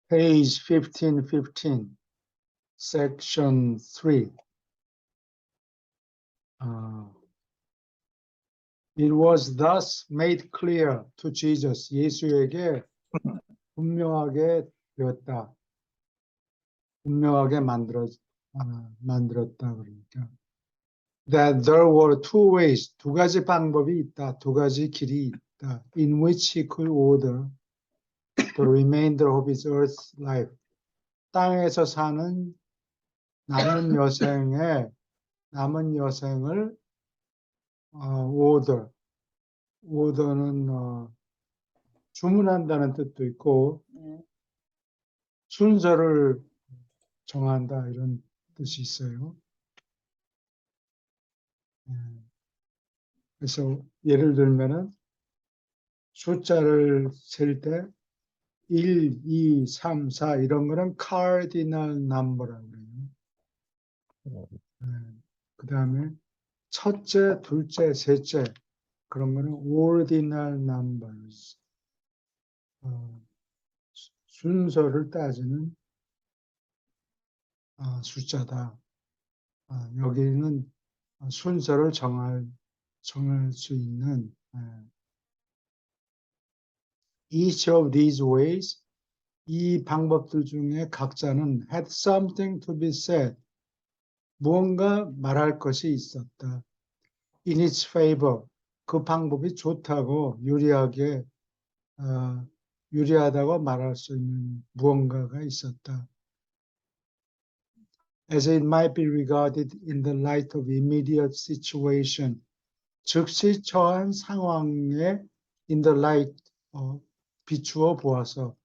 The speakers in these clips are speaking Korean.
Page 1515, section 3. It was thus made clear to Jesus. 예수에게 분명하게 되었다. 분명하게 만들었다. 그러니까. That there were two ways, 두 가지 방법이 있다. 두 가지 길이 있다. In which he could order the remainder of his earth life. 땅에서 사는 남은 여생을 order는 주문한다는 뜻도 있고 순서를 정한다 이런 뜻이 있어요. 그래서 예를 들면은 숫자를 셀 때 1, 2, 3, 4 이런 거는 cardinal number라고 그래요. 그 다음에 첫째, 둘째, 셋째 그런 거는 ordinal numbers. 순서를 따지는 숫자다. 여기는 순서를 정할 수 있는 each of these ways, 이 방법들 중에 각자는 had something to be said, 무언가 말할 것이 있었다. In its favor, 그 방법이 좋다고 유리하다고 말할 수 있는 무언가가 있었다. As it might be regarded in the light of immediate situation, 즉시 처한 상황에 in the light 비추어 보아서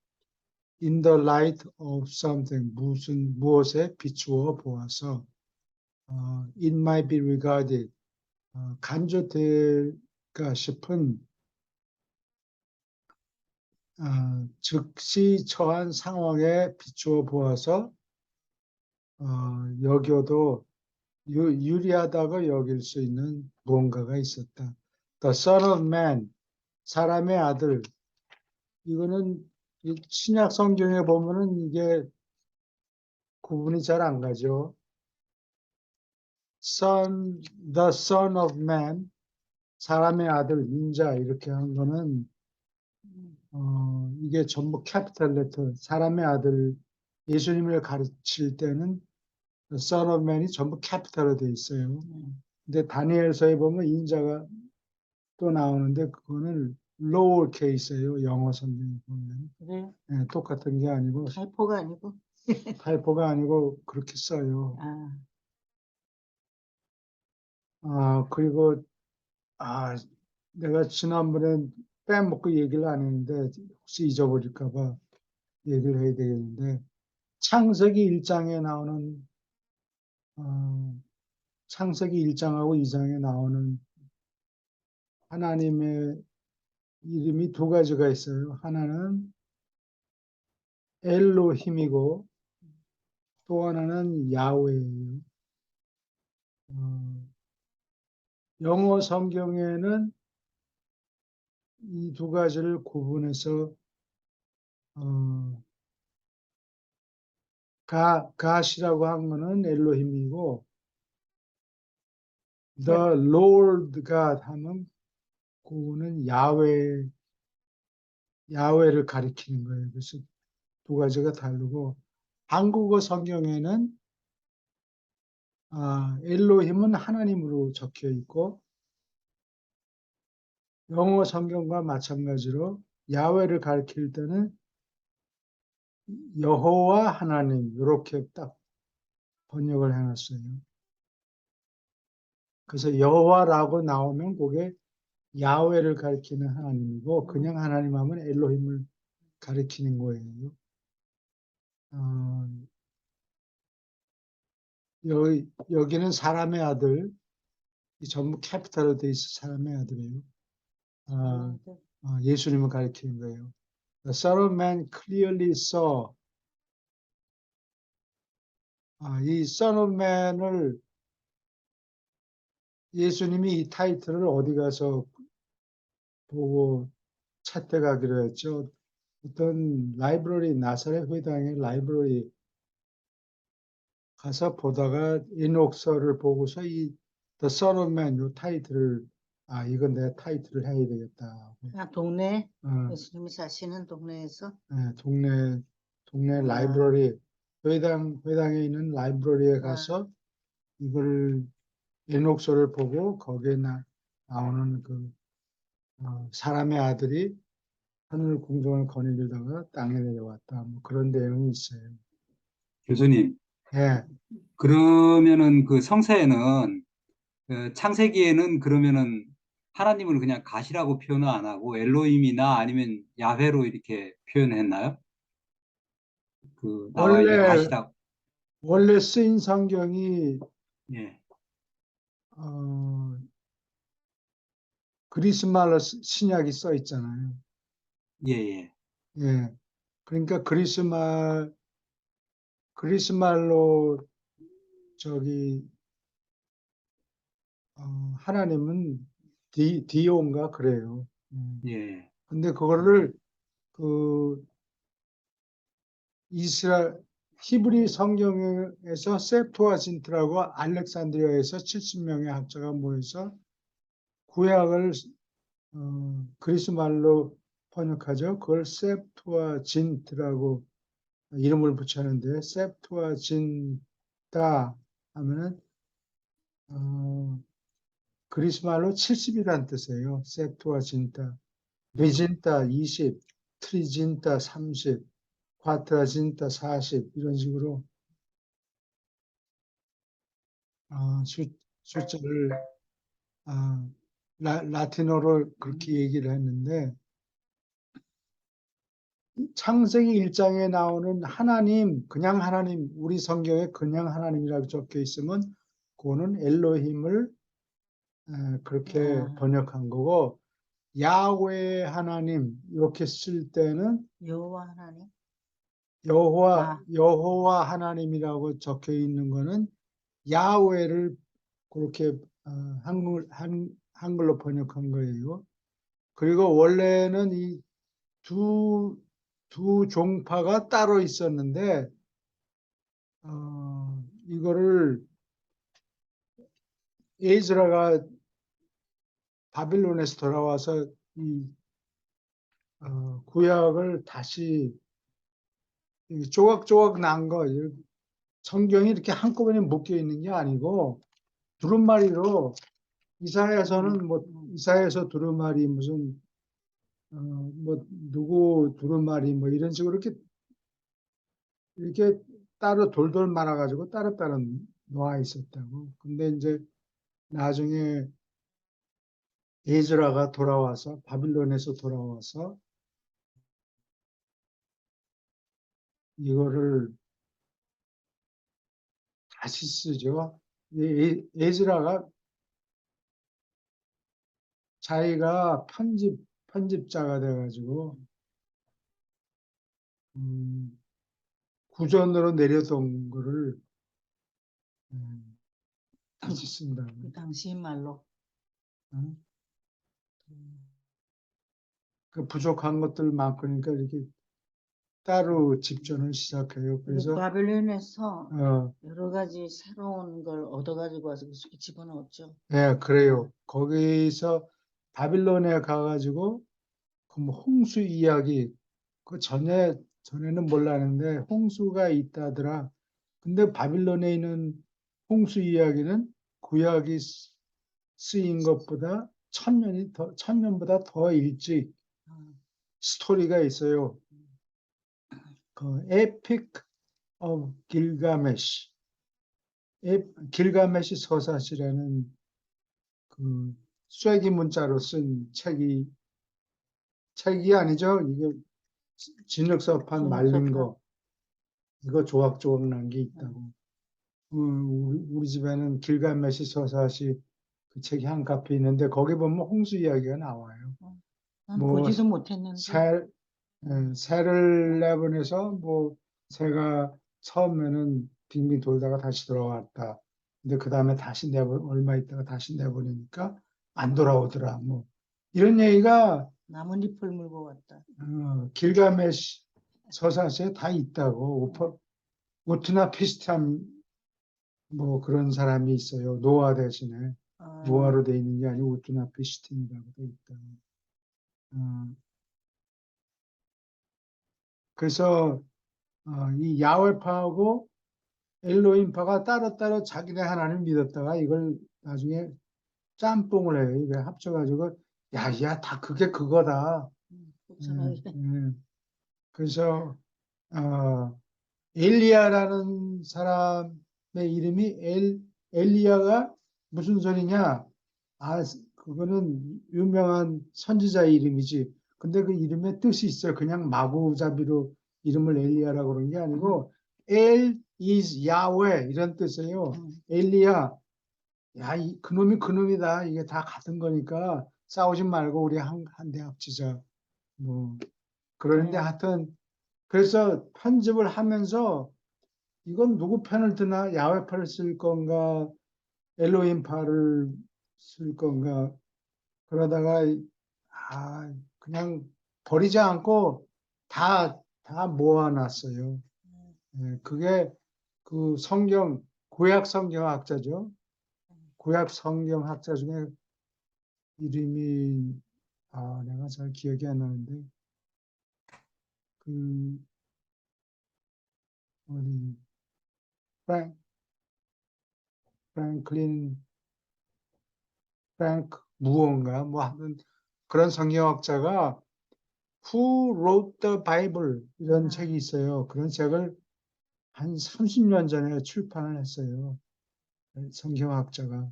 in the light of something 무엇에 비추어 보아서 it might be regarded 간주될까 싶은 즉시 처한 상황에 비추어 보아서 여겨도 유리하다고 여길 수 있는 무언가가 있었다. The Son of Man, 사람의 아들. 이거는 신약 성경에 보면은 이게 구분이 잘 안 가죠. The Son of Man, 사람의 아들, 인자 이렇게 한 거는 이게 전부 캐피탈 레터, 사람의 아들, 예수님을 가르칠 때는 The Son of Man이 전부 캐피탈로 돼 있어요. 근데 다니엘서에 보면 인자가 또 나오는데 그거는 lower case예요. 영어 성경에 보면. 그래? 네, 똑같은 게 아니고. 발포가 아니고. 발포가 아니고 그렇게 써요. 그리고 내가 지난번에 빼먹고 얘기를 안 했는데 혹시 잊어버릴까 봐 얘기를 해야 되겠는데 창세기 1장에 나오는 창세기 1장하고 2장에 나오는 하나님의 이름이 두 가지가 있어요. 하나는 엘로힘이고 또 하나는 야훼예요. 영어 성경에는 이 두 가지를 구분해서 갓이라고 한 거는 엘로힘이고 The Lord God 하면 그거는 야훼를 가리키는 거예요. 그래서 두 가지가 다르고 한국어 성경에는 엘로힘은 하나님으로 적혀 있고 영어 성경과 마찬가지로 야훼를 가리킬 때는 여호와 하나님 이렇게 딱 번역을 해놨어요. 그래서 여호와라고 나오면 그게 야훼를 가리키는 하나님이고 그냥 하나님 하면 엘로힘을 가리키는 거예요. 여기는 사람의 아들, 전부 캐피탈로 돼 있어 사람의 아들이에요. 예수님을 가리키는 거예요. The Son of Man clearly saw. 이 Son of Man을 예수님이 이 타이틀을 어디 가서 보고 채택하기로 했죠. 어떤 라이브러리, 나사렛 회당의 라이브러리 가서 보다가 인옥서를 보고서 이 The Son of Man 요 타이틀을 이건 내 타이틀을 해야 되겠다. 동네 어, 예수님이 사시는 동네에서 네, 동네 아. 라이브러리 회당에 있는 라이브러리에 가서 이걸 인옥서를 보고 거기에 나오는 그 사람의 아들이 하늘 궁정을 거닐다가 땅에 내려왔다. 뭐 그런 내용이 있어요. 교수님, 예, 그러면은 그 성서에는 창세기에는 그러면은 하나님을 그냥 가시라고 표현을 안 하고 엘로힘이나 아니면 야훼로 이렇게 표현했나요? 그 나와 있는 가시라고. 원래 쓰인 성경이 예, 그리스 말로 신약이 써 있잖아요. 예, 예, 예, 그러니까 그리스 말로 저기 하나님은 디온가 그래요. 예, 근데 그거를 그 히브리 성경에서 셉투아진트라고 알렉산드리아에서 70명의 학자가 모여서 구약을 그리스 말로 번역하죠. 그걸 셉투아진트라고 이름을 붙였는데 셉투아진타 하면은 그리스 말로 70이란 뜻이에요. 셉투아진타. 비진타 20, 트리진타 30, 콰트라진타 40 이런 식으로 숫자를 라틴어로 그렇게 얘기를 했는데 창세기 1장에 나오는 하나님, 그냥 하나님, 우리 성경에 그냥 하나님이라고 적혀 있으면 그거는 엘로힘을 그렇게 번역한 거고 야훼 하나님 이렇게 쓸 때는 여호와 하나님 여호와 하나님이라고 적혀 있는 거는 야훼를 그렇게 한글로 번역한 거예요. 그리고 원래는 이 두 종파가 따로 있었는데 이거를 에즈라가 바빌론에서 돌아와서 이 구약을 다시 조각조각 난 거, 성경이 이렇게 한꺼번에 묶여 있는 게 아니고 두루마리로 이사야서 두루마리 무슨 뭐 누구 두루마리 뭐 이런 식으로 이렇게 따로 돌돌 말아가지고 따로따로 놓아 있었다고. 근데 이제 나중에 에즈라가 돌아와서 바빌론에서 돌아와서 이거를 다시 쓰죠. 에즈라가 자기가 편집자가 돼가지고 구전으로 내려던 거를 다시 쓴다. 그 당시 말로 그 부족한 것들 많으니까 이렇게 따로 집전을 시작해요. 그래서 바빌론에서 여러 가지 새로운 걸 얻어가지고 와서 집어넣었죠. 네, 그래요. 거기서 바빌론에 가가지고 그 뭐 홍수 이야기 그 전에는 몰랐는데 홍수가 있다더라. 근데 바빌론에 있는 홍수 이야기는 구약이 쓰인 것보다 천년보다 더 일찍 스토리가 있어요. 그 에픽 오브 길가메시, 길가메시 서사시라는 그 쐐기 문자로 쓴 책이 아니죠. 이게 진흙서판 말린 거 이거 조각조각 난 게 있다고. 우리 집에는 길가메시 서사시 그 책이 한 카페 있는데 거기 보면 홍수 이야기가 나와요. 난 뭐 보지도 못했는데. 새를 내보내서 뭐 새가 처음에는 빙빙 돌다가 다시 돌아왔다. 근데 그 다음에 얼마 있다가 다시 내보내니까 안 돌아오더라. 뭐 이런 얘기가 나뭇잎을 물고 왔다. 길가메시 서사시에 다 있다고. 우트나피스탐 뭐 그런 사람이 있어요. 노아 대신에. 아, 노아로 돼 있는 게 아니고 우트나피스팀이라고 돼 있다. 그래서 이 야훼파하고 엘로힘파가 따로따로 자기네 하나님 믿었다가 이걸 나중에 짬뽕을 해요. 이게 합쳐가지고 야, 다 그게 그거다. 복잡하게. 그래서 엘리야라는 사람의 이름이 엘리야가 무슨 소리냐? 그거는 유명한 선지자의 이름이지. 근데 그 이름에 뜻이 있어요. 그냥 마구잡이로 이름을 엘리야라고 그런 게 아니고 El is Yahweh 이런 뜻이에요. 엘리야, 야, 그놈이 그놈이다. 이게 다 같은 거니까 싸우지 말고 우리 한대 합치자. 뭐 그러는데 하여튼 그래서 편집을 하면서 이건 누구 편을 드나 야훼파를 쓸 건가 엘로힘파를 쓸 건가 그러다가 그냥 버리지 않고 다 모아놨어요. 그게 그 구약 성경학자죠. 구약 성경학자 중에 이름이 내가 잘 기억이 안 나는데 그 어디 프랭크 무언가 뭐 하는 그런 성경학자가 Who Wrote the Bible 이런 책이 있어요. 그런 책을 한 30년 전에 출판을 했어요. 성경학자가.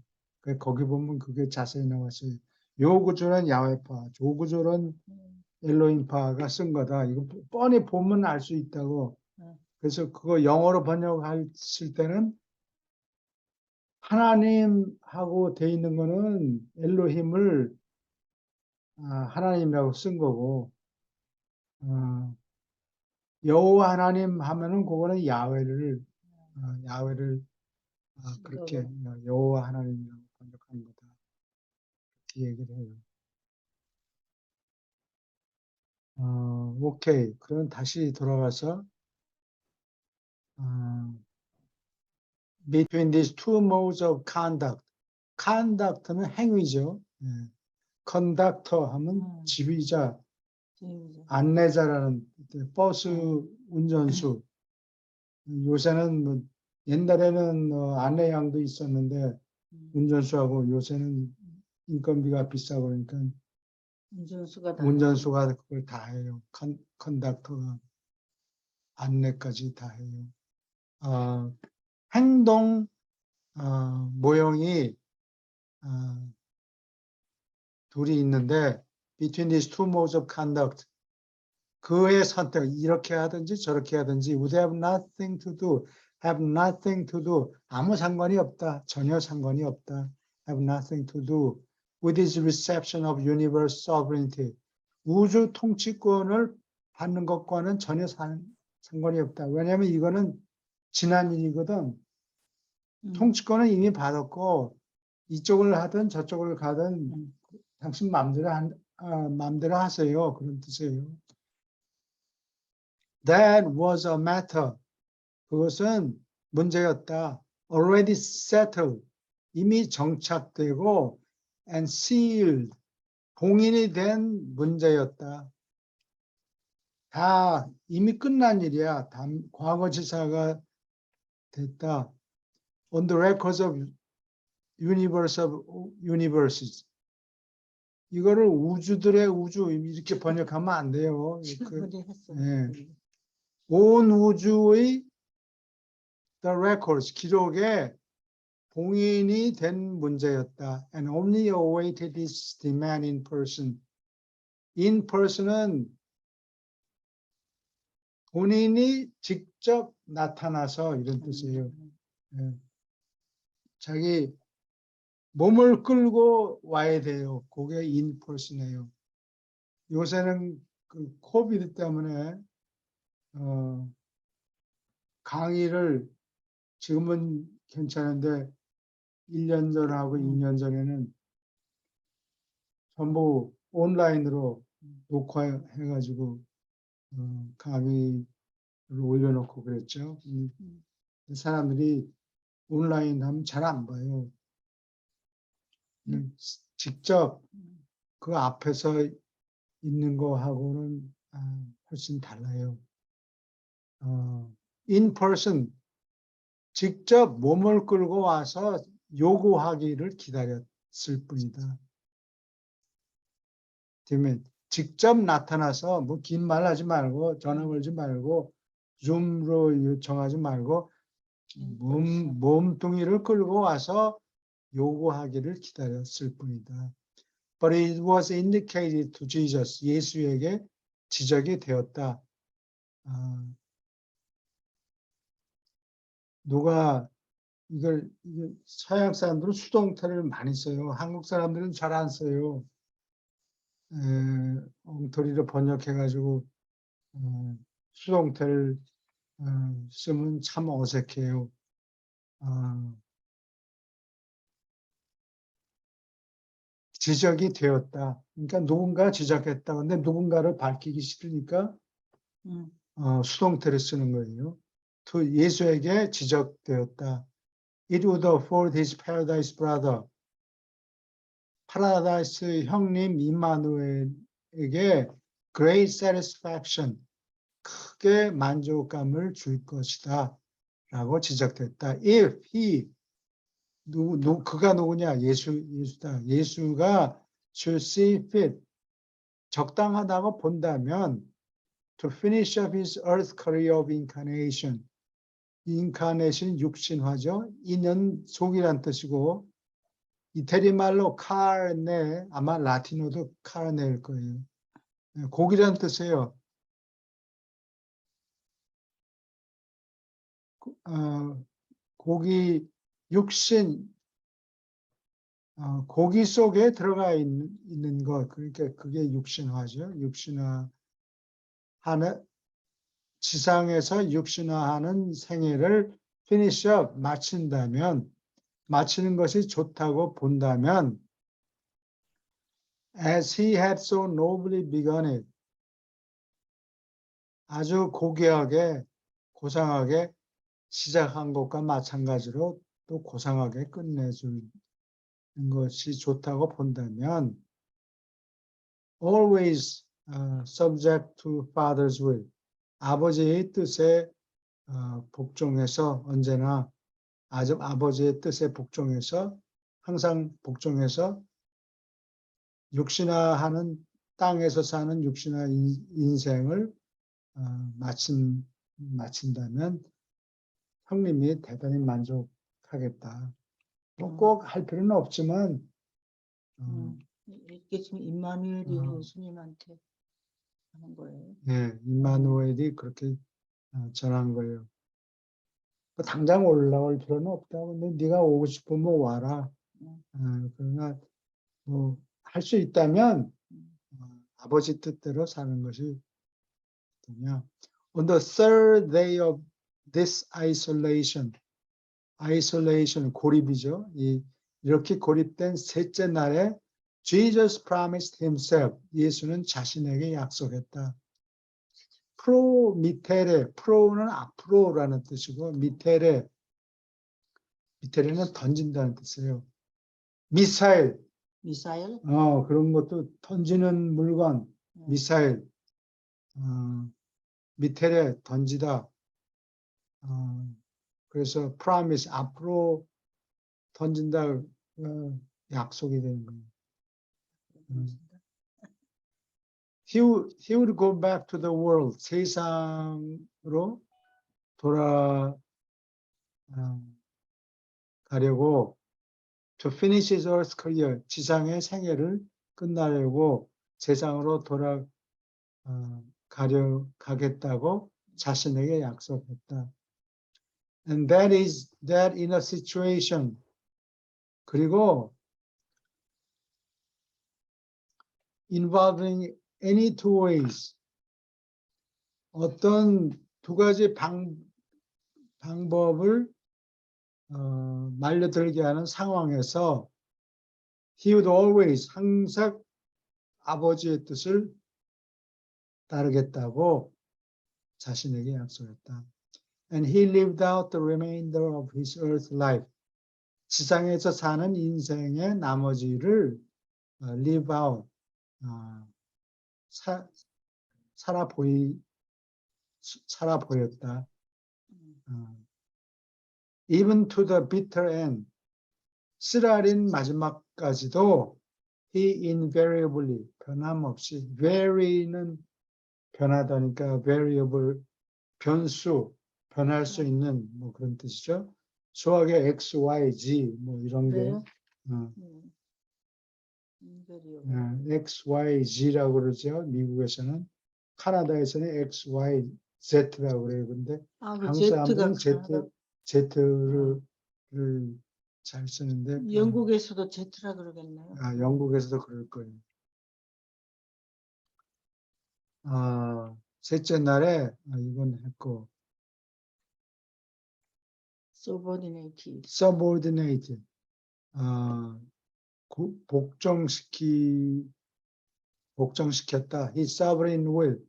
거기 보면 그게 자세히 나왔어요. 요 구조는 야훼파, 요 구조는 엘로힘파가 쓴 거다. 이거 뻔히 보면 알 수 있다고. 그래서 그거 영어로 번역했을 때는 하나님하고 돼 있는 거는 엘로힘을 하나님이라고 쓴 거고 여호와 하나님 하면은 그거는 야훼를 그렇게 여호와 하나님이라고 번역한 거다. 그렇게 얘기를 해요. 오케이. 그럼 다시 돌아가서 between these two modes of conduct. conduct는 행위죠. conductor 하면 지휘자, 안내자라는 뜻, 버스 운전수. 요새는 뭐 옛날에는 안내양도 있었는데 운전수하고 요새는 인건비가 비싸고 그러니까 운전수가 그걸 다 해요. 컨덕터가 안내까지 다 해요. 행동 모형이 둘이 있는데 between these two modes of conduct 그의 선택 이렇게 하든지 저렇게 하든지 would have nothing to do, have nothing to do 아무 상관이 없다, 전혀 상관이 없다, have nothing to do with his reception of universal sovereignty 우주 통치권을 받는 것과는 전혀 상관이 없다. 왜냐하면 이거는 지난 일이거든. 통치권은 이미 받았고 이쪽을 하든 저쪽을 가든 당신 마음대로 하세요. 그런 뜻이에요. That was a matter. 그것은 문제였다. Already settled. 이미 정착되고 and sealed. 봉인이 된 문제였다. 다 이미 끝난 일이야. 과거지사가 됐다. On the records of universes. 이거를 우주들의 우주 이렇게 번역하면 안 돼요. 온 우주의 the records 기록에 봉인이 된 문제였다. And only awaited its demand in person. In person은 본인이 직접 나타나서 이런 뜻이에요. 자기 몸을 끌고 와야 돼요. 그게 in person이에요. 요새는 그 코비드 때문에 강의를 지금은 괜찮은데 1년 전하고 2년 전에는 전부 온라인으로 녹화해가지고 강의를 올려놓고 그랬죠. 사람들이 온라인 하면 잘 안 봐요. 직접 그 앞에서 있는 거하고는 훨씬 달라요. in person 직접 몸을 끌고 와서 요구하기를 기다렸을 뿐이다. 그러면 직접 나타나서 뭐 긴 말 하지 말고 전화 걸지 말고 줌으로 요청하지 말고 몸뚱이를 끌고 와서 요구하기를 기다렸을 뿐이다. But it was indicated to Jesus. 예수에게 지적이 되었다. 누가 이걸 서양 사람들은 수동태를 많이 써요. 한국 사람들은 잘 안 써요. 엉터리로 번역해가지고 수동태를 쓰면 참 어색해요. 지적이 되었다. 그러니까 누군가 지적했다. 근데 누군가를 밝히기 싫으니까 수동태를 쓰는 거예요. 예수에게 지적되었다. It would afford his paradise brother. 파라다이스 형님 임마누엘에게 great satisfaction, 크게 만족감을 줄 것이다 라고 지적됐다. If he, 그가 누구냐? 예수다. 예수가 should see fit, 적당하다고 본다면 to finish up his earth career of incarnation. incarnation 육신화죠. 인은 속이란 뜻이고 이태리 말로 카르네, 아마 라틴어도 카르네일 거예요. 고기란 뜻이에요. 고기, 육신, 고기 속에 들어가 있는 것, 그러니까 그게 육신화죠. 육신화하는, 지상에서 육신화하는 생애를 finish up, 마친다면, 마치는 것이 좋다고 본다면, as he had so nobly begun it, 아주 고귀하게, 고상하게 시작한 것과 마찬가지로 또 고상하게 끝내주는 것이 좋다고 본다면, always subject to Father's will, 아버지의 뜻에 복종해서 언제나 아버지의 뜻에 복종해서 항상 복종해서 육신화하는 땅에서 사는 육신화 인생을 마친다면 형님이 대단히 만족하겠다. 꼭 할 필요는 없지만 이게 지금 임마누엘이 예수님한테 하는 거예요. 네, 임마누엘이 그렇게 전한 거예요. 당장 올라올 필요는 없다. 근데 네가 오고 싶으면 와라. 그러나 뭐 할 수 있다면 아버지 뜻대로 사는 것이 그냥. On the third day of this isolation, 고립이죠. 이렇게 고립된 셋째 날에 Jesus promised himself, 예수는 자신에게 약속했다. 프로는 앞으로라는 뜻이고 미테레는 던진다는 뜻이에요. 미사일, 그런 것도 던지는 물건, 미사일, 미테레 던지다. 그래서 promise 앞으로 던진다 약속이 되는 거예요. He would go back to the world. 세상으로 돌아가려고 to finish his earth career. 지상의 생애를 끝나려고 세상으로 가겠다고 자신에게 약속했다. And that in a situation. 그리고 involving any two ways. 어떤 두 가지 방법을 말려들게 하는 상황에서 he would always 항상 아버지의 뜻을 따르겠다고 자신에게 약속했다. And he lived out the remainder of his earth life. 지상에서 사는 인생의 나머지를 live out, 살아 보였다. Even to the bitter end. 쓰라린 마지막까지도 he invariably, 변함없이, vary는 변하다니까 variable, 변수, 변할 수 있는 뭐 그런 뜻이죠. 수학의 x, y, z 뭐 이런 게 그래요? x, y, z라고 그러죠. 미국에서는. 카나다에서는 x, y, z라고 그래요. 근데 그 한국 Z가 사람들은 가나다. Z를 잘 쓰는데 영국에서도 Z라 그러겠네요. 영국에서도 그럴 거예요. 셋째 날에 이건 했고 subordinate 복종시켰다. His sovereign will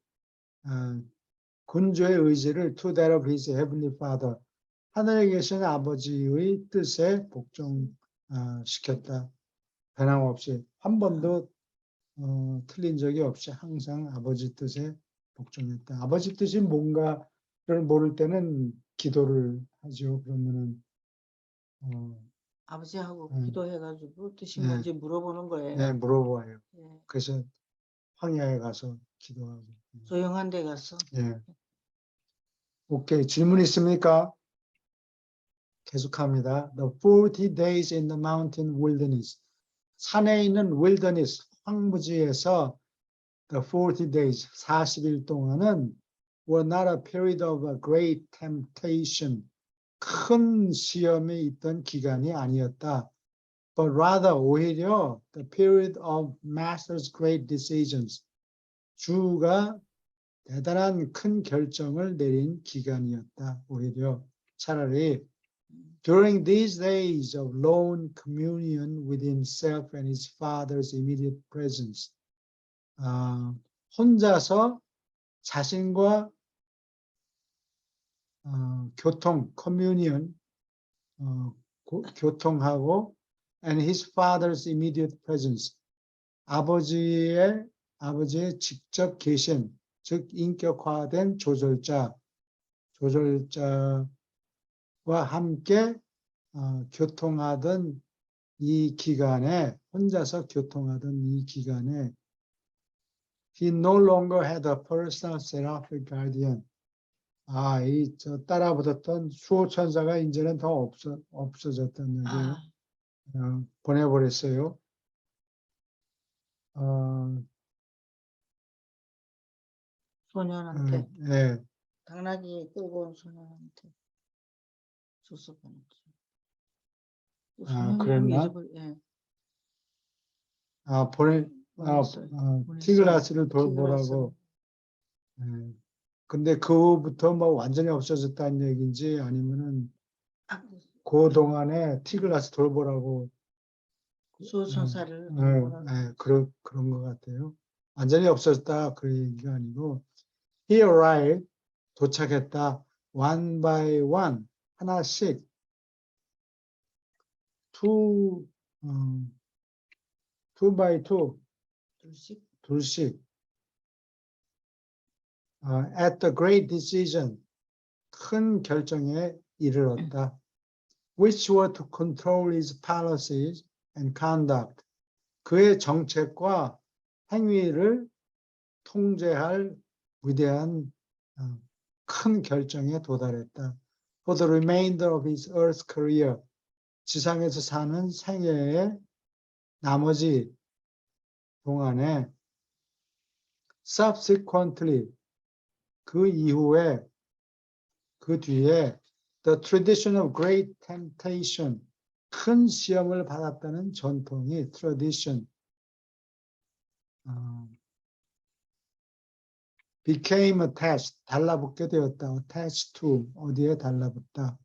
군주의 의지를 to that of his heavenly father 하늘에 계신 아버지의 뜻에 복종시켰다. 변함없이 한 번도 틀린 적이 없이 항상 아버지 뜻에 복종했다. 아버지 뜻이 뭔가를 모를 때는 기도를 하죠. 그러면은 아버지하고 기도해가지고 뜻이 네. 뭔지 물어보는 거예요. 네, 물어봐요. 예. 그래서 황야에 가서 기도하고. 조용한 데 가서. 예. 오케이. 질문 있습니까? 계속합니다. The 40 days in the mountain wilderness. 산에 있는 wilderness, 황무지에서 the 40 days, 40일 동안은 were not a period of a great temptation. 큰 시험이 있던 기간이 아니었다. But rather, 오히려 the period of master's great decisions. 주가 대단한 큰 결정을 내린 기간이었다. 오히려 차라리 during these days of lone communion with himself and his father's immediate presence. 혼자서 자신과 communion, 교통하고 and his father's immediate presence. 아버지의 직접 계신, 즉 인격화된 조절자와 함께 교통하던 이 기간에, 혼자서 교통하던 이 기간에 he no longer had a personal seraphic guardian. 따라붙었던 수호천사가 이제는 더 없어졌던 얘기예요. 보내버렸어요. 소년한테. 네. 당나귀 끌고 온 소년한테 줬어 보냈죠. 그랬나? 예. 티글라스를 돌보라고. 근데 그부터 뭐 완전히 없어졌다는 얘기인지 아니면은 그 동안에 티글라스 돌보라고 수호천사를 그런 것 같아요. 완전히 없어졌다 그 얘기가 아니고 he arrived, 도착했다. one by one, 하나씩 two by two, 둘씩 at the great decision, 큰 결정에 이르렀다. which were to control his policies and conduct. 그의 정책과 행위를 통제할 위대한 큰 결정에 도달했다. For the remainder of his earth career, 지상에서 사는 생애의 나머지 동안에 subsequently, 그 이후에, 그 뒤에 the tradition of great temptation, 큰 시험을 받았다는 전통이 tradition became attached, 달라붙게 되었다. attached to, 어디에 달라붙다.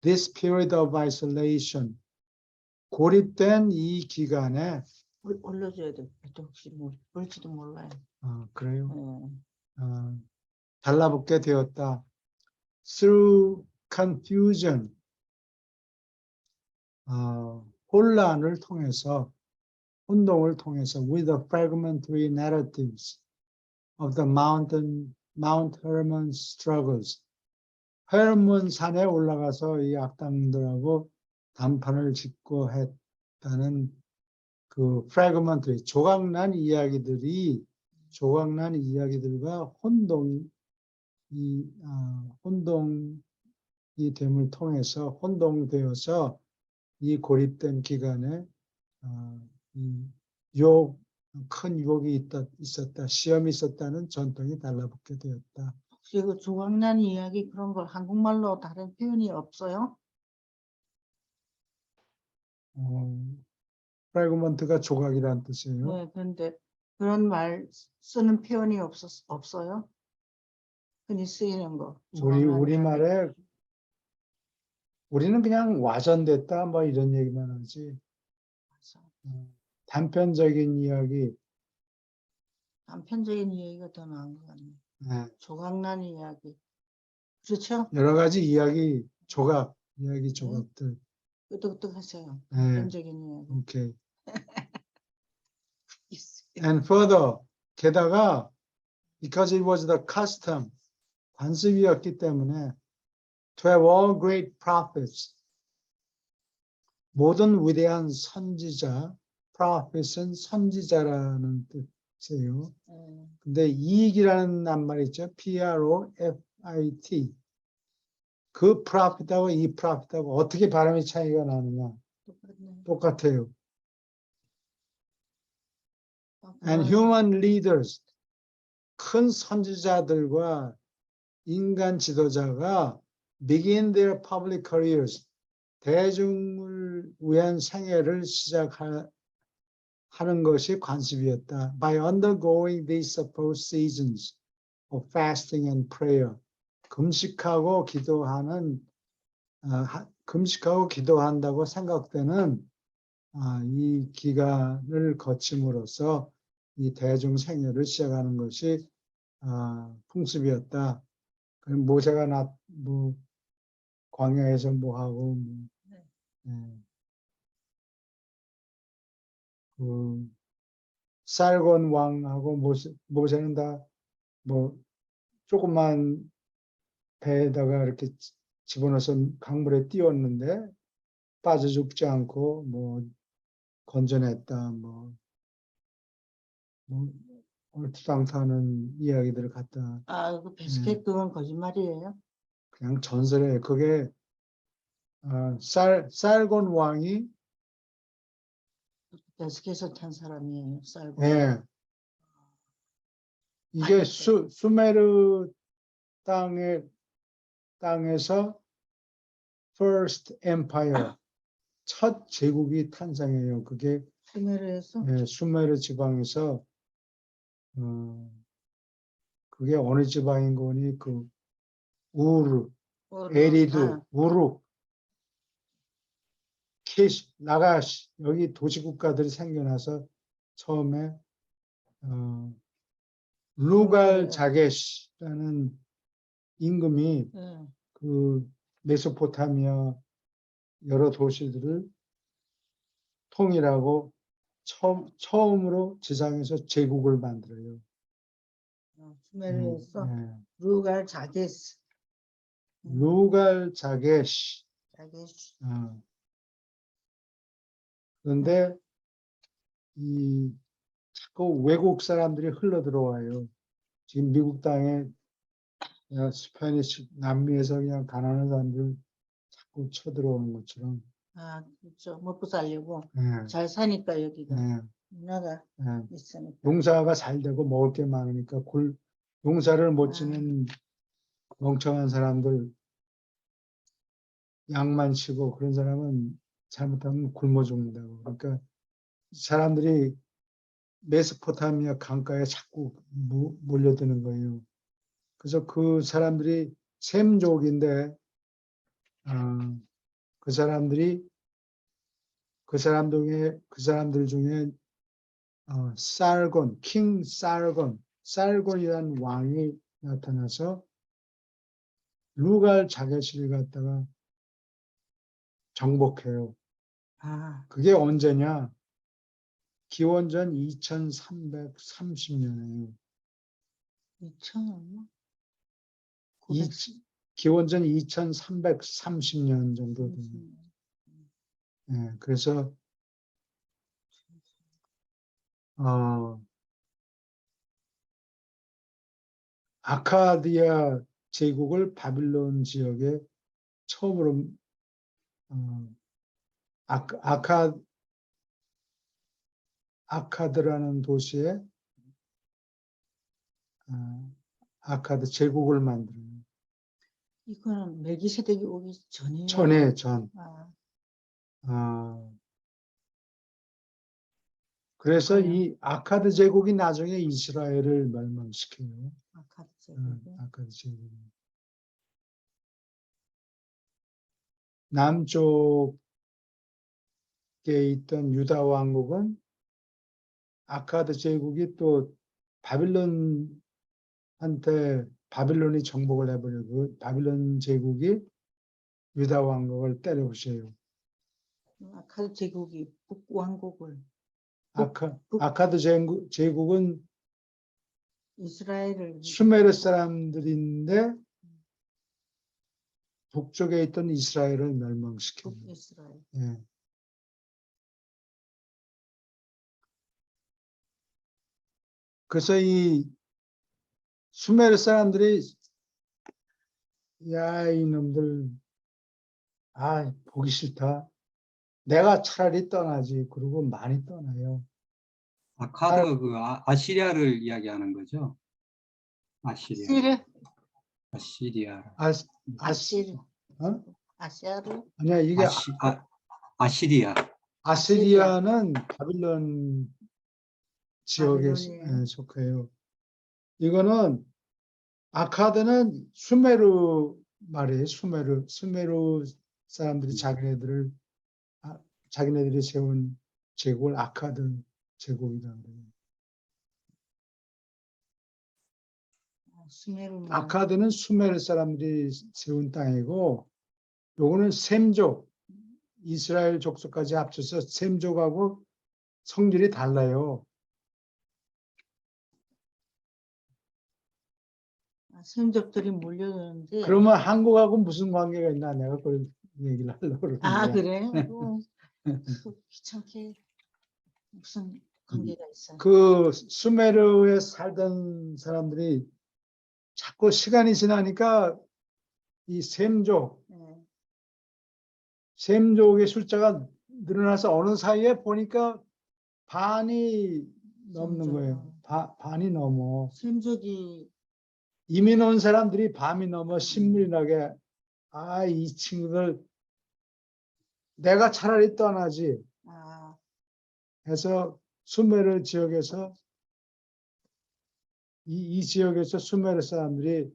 This period of isolation, 고립된 이 기간에 올려줘야 돼. 혹시 모를지도 몰라요. 그래요? 달라붙게 되었다. Through confusion, 혼란을 통해서, 혼동을 통해서, with the fragmentary narratives of the Mount Hermon struggles. 헤르몬 산에 올라가서 이 악당들하고 단판을 짓고 했다는 그 fragmentary, 조각난 이야기들과 혼동이 됨을 통해서 혼동되어서 이 고립된 기간에 큰 유혹이 있었다, 시험이 있었다는 전통이 달라붙게 되었다. 혹시 그 조각난 이야기 그런 걸 한국말로 다른 표현이 없어요? 프래그먼트가 조각이란 뜻이에요. 네, 그런데 그런 말 쓰는 표현이 없어요? 흔히 쓰이는 거. 조각난 이야기. 우리말에 우리는 그냥 와전됐다 뭐 이런 얘기만 하지. 단편적인 이야기, 단편적인 이야기가 더 나은 것 같네. 네. 조각난 이야기. 그렇죠? 여러 가지 이야기 조각들. 끄떡끄떡하세요. 네. 단편적인 이야기. 오케이. And further, 게다가 because it was the custom, 관습이었기 때문에 to have all great prophets, 모든 위대한 선지자, prophet은 선지자라는 뜻이에요. 근데 이익이라는 낱말 있죠. P-R-O-F-I-T. 그 prophet하고 이 prophet하고 어떻게 발음의 차이가 나느냐. 똑같네. 똑같아요. And human leaders, 큰 선지자들과 인간 지도자가 begin their public careers, 대중을 위한 생애를 시작하는 것이 관습이었다. By undergoing these supposed seasons of fasting and prayer, 금식하고 기도한다고 생각되는 이 기간을 거침으로써 이 대중 생애를 시작하는 것이 풍습이었다. 모세가 광야에서 뭐 하고 그 살곤 왕하고 모세는 다 뭐 조그만 배에다가 이렇게 집어넣어서 강물에 띄웠는데 빠져 죽지 않고 뭐 건져냈다 뭐 얼토당토하는 이야기들을 갖다 그 베스켓 그건 거짓말이에요? 그냥 전설이에요. 그게 살곤 왕이 베스켓을 탄 사람이에요. 쌀고. 예, 이게 수메르 땅에서 First Empire, 첫 제국이 탄생해요. 그게 수메르에서 수메르 지방에서 그게 어느 지방인 거니? 그 우르, 에리두, 우룩, 케시, 나가시 여기 도시국가들이 생겨나서 처음에 루갈 자게시라는 임금이 그 메소포타미아 여러 도시들을 통일하고 처음으로 지상에서 제국을 만들어요. 수메르에서 루갈 자게스. 루갈 자게시. 그런데 자꾸 외국 사람들이 흘러 들어와요. 지금 미국 땅에 스페니시 남미에서 그냥 가난한 사람들 자꾸 쳐들어오는 것처럼. 그렇죠. 먹고 살려고. 네. 잘 사니까 여기가. 네. 문화가 있으니까. 농사가 잘 되고 먹을 게 많으니까 농사를 못 짓는 멍청한 사람들 약만 치고 그런 사람은 잘못하면 굶어 죽는다고. 그러니까 사람들이 메소포타미아 강가에 자꾸 몰려드는 거예요. 그래서 그 사람들이 셈족인데 그 사람들 중에 킹 살곤 살곤이라는 왕이 나타나서 루갈 자켓을 갖다가 정복해요. 아, 그게 언제냐? 기원전 2330년이에요. 2000, 기원전 2330년 정도 돼요. 예, 그래서 아카디아 제국을 바빌론 지역에 처음으로 아카드라는 도시에 아카드 제국을 만들어요. 이거는 멜기세덱이 오기 전이에요. 전에 전. 아, 그래서 그래요? 이 아카드 제국이 나중에 이스라엘을 멸망시켜요. 아카드 제국이. 아카드 제국. 남쪽에 있던 유다 왕국은 아카드 제국이 또 바빌론이 정복을 해버리고 바빌론 제국이 유다 왕국을 때려부셔요. 아카드 제국이 북왕국을 아카드 제국은 이스라엘을 수메르 사람들인데 북쪽에 있던 이스라엘을 멸망시켜요. 북이스라엘. 예. 그래서 이 수메르 사람들이 야, 이놈들 보기 싫다. 내가 차라리 떠나지. 그러고 많이 떠나요. 아카드가 그 아시리아를 이야기하는 거죠? 아시리아. 아시르, 아시리아. 아시르, 어? 아시아르, 아니야, 이게 아시리아. 아시리아는 바빌론 지역에 바빌론이에요. 속해요. 이거는 아카드는 수메르 말이에요. 수메르 사람들이 자기네들이 세운 제국을 아카드 제국이라고 그래요. 수메르 아카드는 수메르 사람들이 세운 땅이고, 요거는 셈족, 이스라엘 족속까지 합쳐서 셈족하고 성질이 달라요. 선적들이 몰려드는데. 그러면 한국하고 무슨 관계가 있나? 내가 그걸 얘기를 하려고 그러는 거야. 그래? 귀찮게 무슨 관계가 있어요? 그 수메르에 살던 사람들이 자꾸 시간이 지나니까 이 셈족의 숫자가 늘어나서 어느 사이에 보니까 반이 넘는 거예요. 반이 넘어. 셈족이 이민 온 사람들이 반이 넘어 신물나게 이 친구들 내가 차라리 떠나지 해서 수메르 지역에서 이 지역에서 수메르 사람들이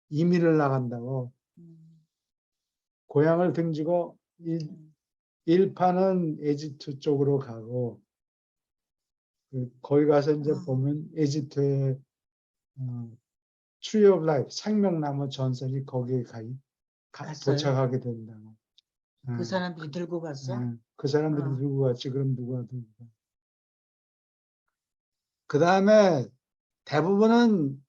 이민을 나간다고 고향을 등지고 일파는 에집트 쪽으로 가고 거기 가서 이제 보면 에집트의 Tree of Life 생명나무 전설이 거기에 도착하게 된다고. 그 사람들이 들고 갔어? 그 사람들이 들고 갔지. 그럼 누가 들고 가? 그 다음에 대부분은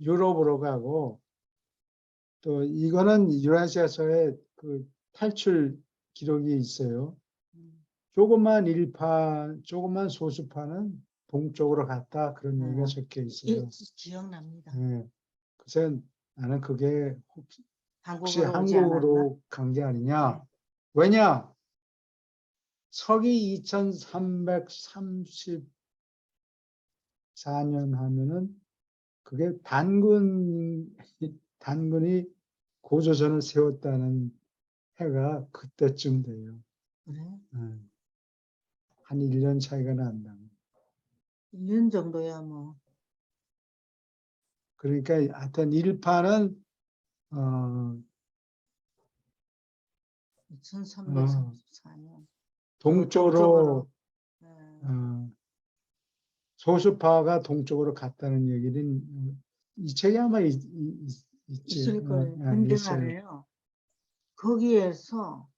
유럽으로 가고 또 이거는 유라시아서의 그 탈출 기록이 있어요. 조그만 소수파는 동쪽으로 갔다 그런 얘기가 적혀 있어요. 기억납니다. 그래서 나는 그게 혹시 한국으로 간 게 아니냐. 왜냐? 서기 2334년 하면은 그게 단군이 고조선을 세웠다는 해가 그때쯤 돼요. 그래? 한 1년 차이가 난다. 1년 정도야 뭐. 그러니까 하여튼 일파는 2334년 동쪽으로 소수파가 동쪽으로 갔다는 얘기는 이 책에 아마 있지. 있을 거예요. 어, 근데 있어요. 말이에요. 거기에서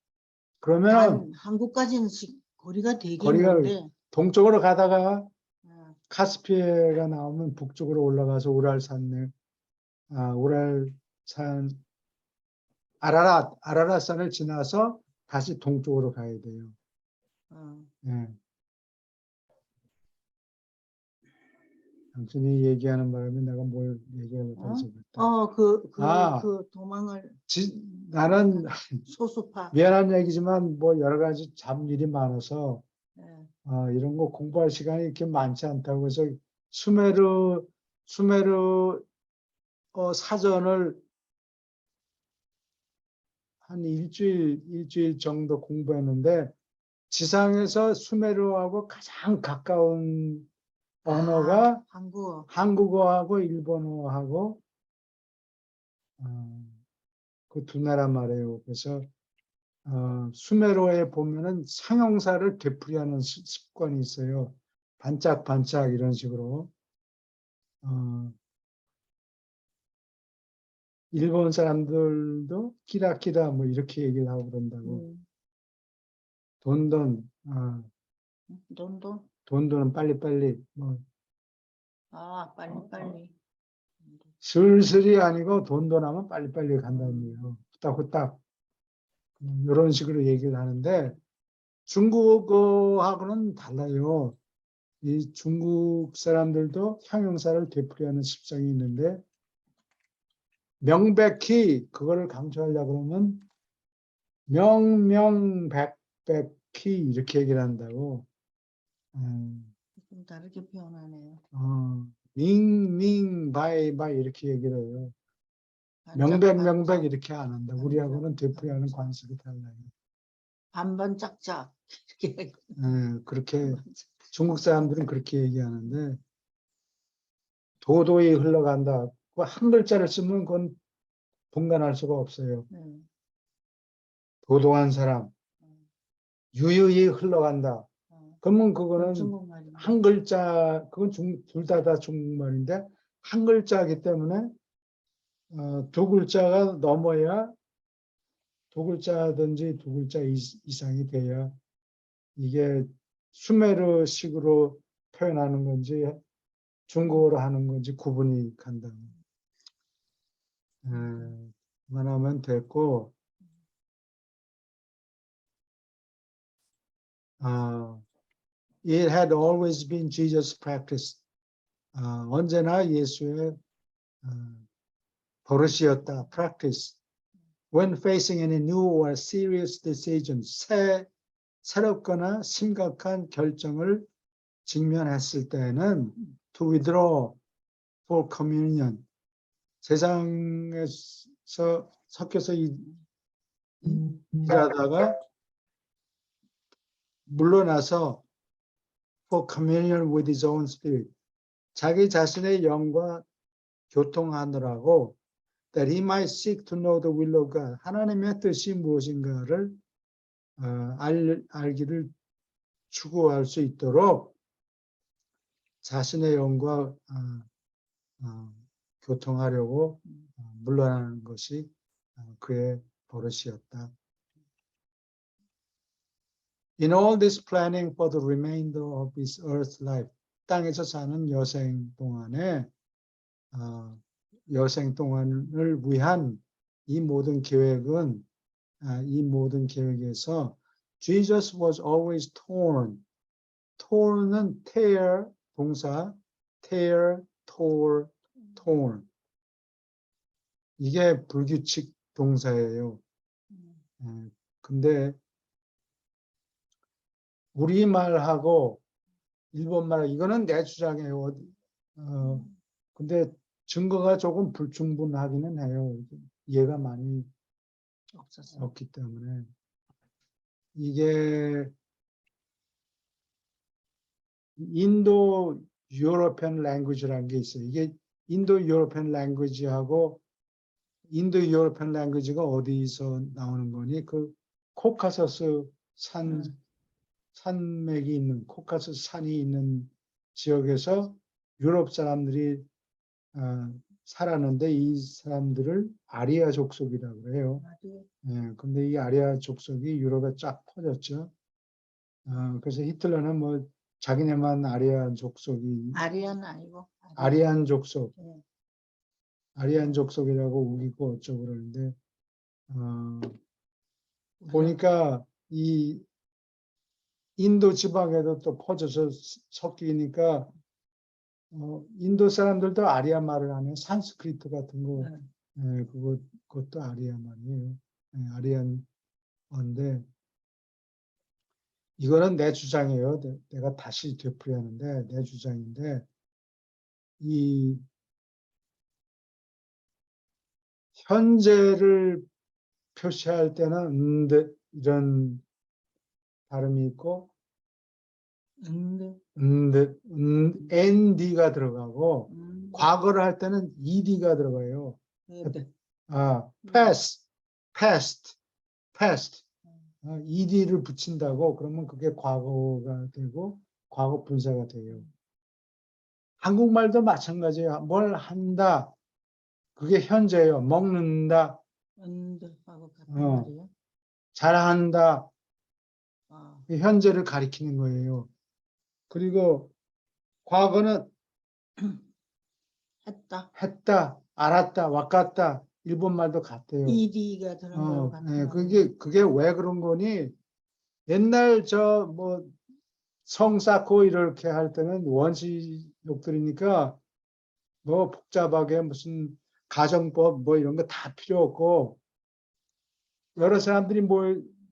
그러면 한국까지는 거리가 되게 거리가 먼데 동쪽으로 가다가 어, 카스피해가 나오면 북쪽으로 올라가서 우랄산 아라랏산을 지나서 다시 동쪽으로 가야 돼요. 어, 예. 당신이 얘기하는 바람에 내가 뭘 얘기를 못하지 못했다. 그 도망을 나는 소수파. 미안한 얘기지만 뭐 여러 가지 잡일이 많아서 예. 이런 거 공부할 시간이 이렇게 많지 않다고 해서 수메르 사전을 한 일주일 정도 공부했는데 지상에서 수메르하고 가장 가까운 언어가 한국어. 한국어하고 일본어하고 그 두 나라 말이에요. 그래서 수메르어에 보면은 상형사를 되풀이하는 습관이 있어요. 반짝반짝 이런 식으로. 일본 사람들도 키라키라 뭐 이렇게 얘기를 하고 그런다고. 돈돈, 돈돈은 빨리빨리, 뭐 빨리. 슬슬이 아니고 돈돈하면 빨리빨리 간다는 얘기예요. 후딱후딱. 이런 식으로 얘기를 하는데 중국어하고는 달라요. 이 중국 사람들도 형용사를 되풀이하는 습성이 있는데 명백히 그거를 강조하려고 그러면 명명백백히 이렇게 얘기를 한다고. 좀 다르게 표현하네요. 밍밍바이바이 이렇게 얘기를 해요. 명백 이렇게 안 한다. 우리하고는 되풀이하는 관습이 달라요. 반반짝짝 이렇게. 그렇게 중국 사람들은 그렇게 얘기하는데 도도히 흘러간다. 그 한 글자를 쓰면 그건 분간할 수가 없어요. 도도한 사람, 유유히 흘러간다. 그러면 그거는 중국말입니다. 한 글자, 그건 둘 다 중국말인데 한 글자이기 때문에 두 글자가 넘어야 두 글자든지 두 글자 이상이 돼야 이게 수메르식으로 표현하는 건지 중국어로 하는 건지 구분이 간다. 그만하면 됐고, it had always been Jesus' practice. 언제나 예수의 버릇이었다. practice. When facing any new or serious decisions, 새롭거나 심각한 결정을 직면했을 때는 to withdraw for communion. 세상에서 섞여서 일하다가 물러나서 for communion with his own spirit. 자기 자신의 영과 교통하느라고 that he might seek to know the will of God. 하나님의 뜻이 무엇인가를 알기를 추구할 수 있도록 자신의 영과 교통하려고 물러나는 것이 그의 버릇이었다. In all this planning for the remainder of his earth life, 땅에서 사는 여생 동안을 위한 이 모든 계획은 이 모든 계획에서 Jesus was always torn. torn은 tear 동사 tear, tore, torn. 이게 불규칙 동사예요. 근데 우리말하고 일본말 이거는 내 주장이에요. 근데 증거가 조금 불충분하기는 해요. 이해가 많이 없기 때문에 이게 인도 유로피안 랭귀지라는 게 있어요. 이게 인도 유로피안 랭귀지하고 인도 유로피안 랭귀지가 어디서 나오는 거니? 그 코카서스 산맥이 있는 코카서스 산이 있는 지역에서 유럽 사람들이 살았는데 이 사람들을 아리아 족속이라고 그래요. 예, 근데 이 아리아 족속이 유럽에 쫙 퍼졌죠. 그래서 히틀러는 뭐 자기네만 아리아 족속이 아리안 아니고 아리안 족속, 예. 아리안 족속이라고 우기고 어쩌고 그러는데 보니까 이 인도 지방에도 또 퍼져서 섞이니까 인도 사람들도 아리아 말을 하는 산스크리트 같은 거, 예, 그것도 아리아 말이에요. 예, 아리안어인데 이거는 내 주장이에요. 내가 다시 되풀이하는데 내 주장인데 이 현재를 표시할 때는 이런 발음이 있고 nd가 들어가고 과거를 할 때는 ed가 들어가요. past. ed를 붙인다고 그러면 그게 과거가 되고 과거 분사가 돼요. 한국말도 마찬가지예요. 뭘 한다. 그게 현재예요. 먹는다. 하고 같은 말이에요. 잘한다. 아, 현재를 가리키는 거예요. 그리고 과거는 했다, 알았다, 왔갔다. 일본 말도 같대요. ED가 드는 거하고 같은 예, 말이에요. 그게 왜 그런 거니? 옛날 뭐 성 쌓고 이렇게 할 때는 원시욕들이니까 뭐 복잡하게 무슨 가정법 뭐 이런 거 다 필요 없고 여러 사람들이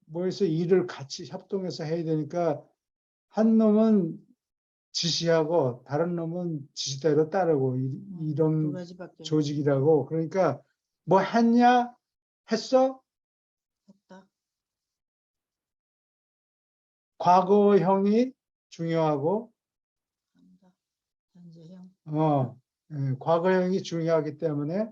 모여서 일을 같이 협동해서 해야 되니까 한 놈은 지시하고 다른 놈은 지시대로 따르고 두 이런 가지밖에 조직이라고. 그러니까 뭐 했냐? 했어? 없다. 과거형이 중요하고 한다. 현재형. 과거형이 중요하기 때문에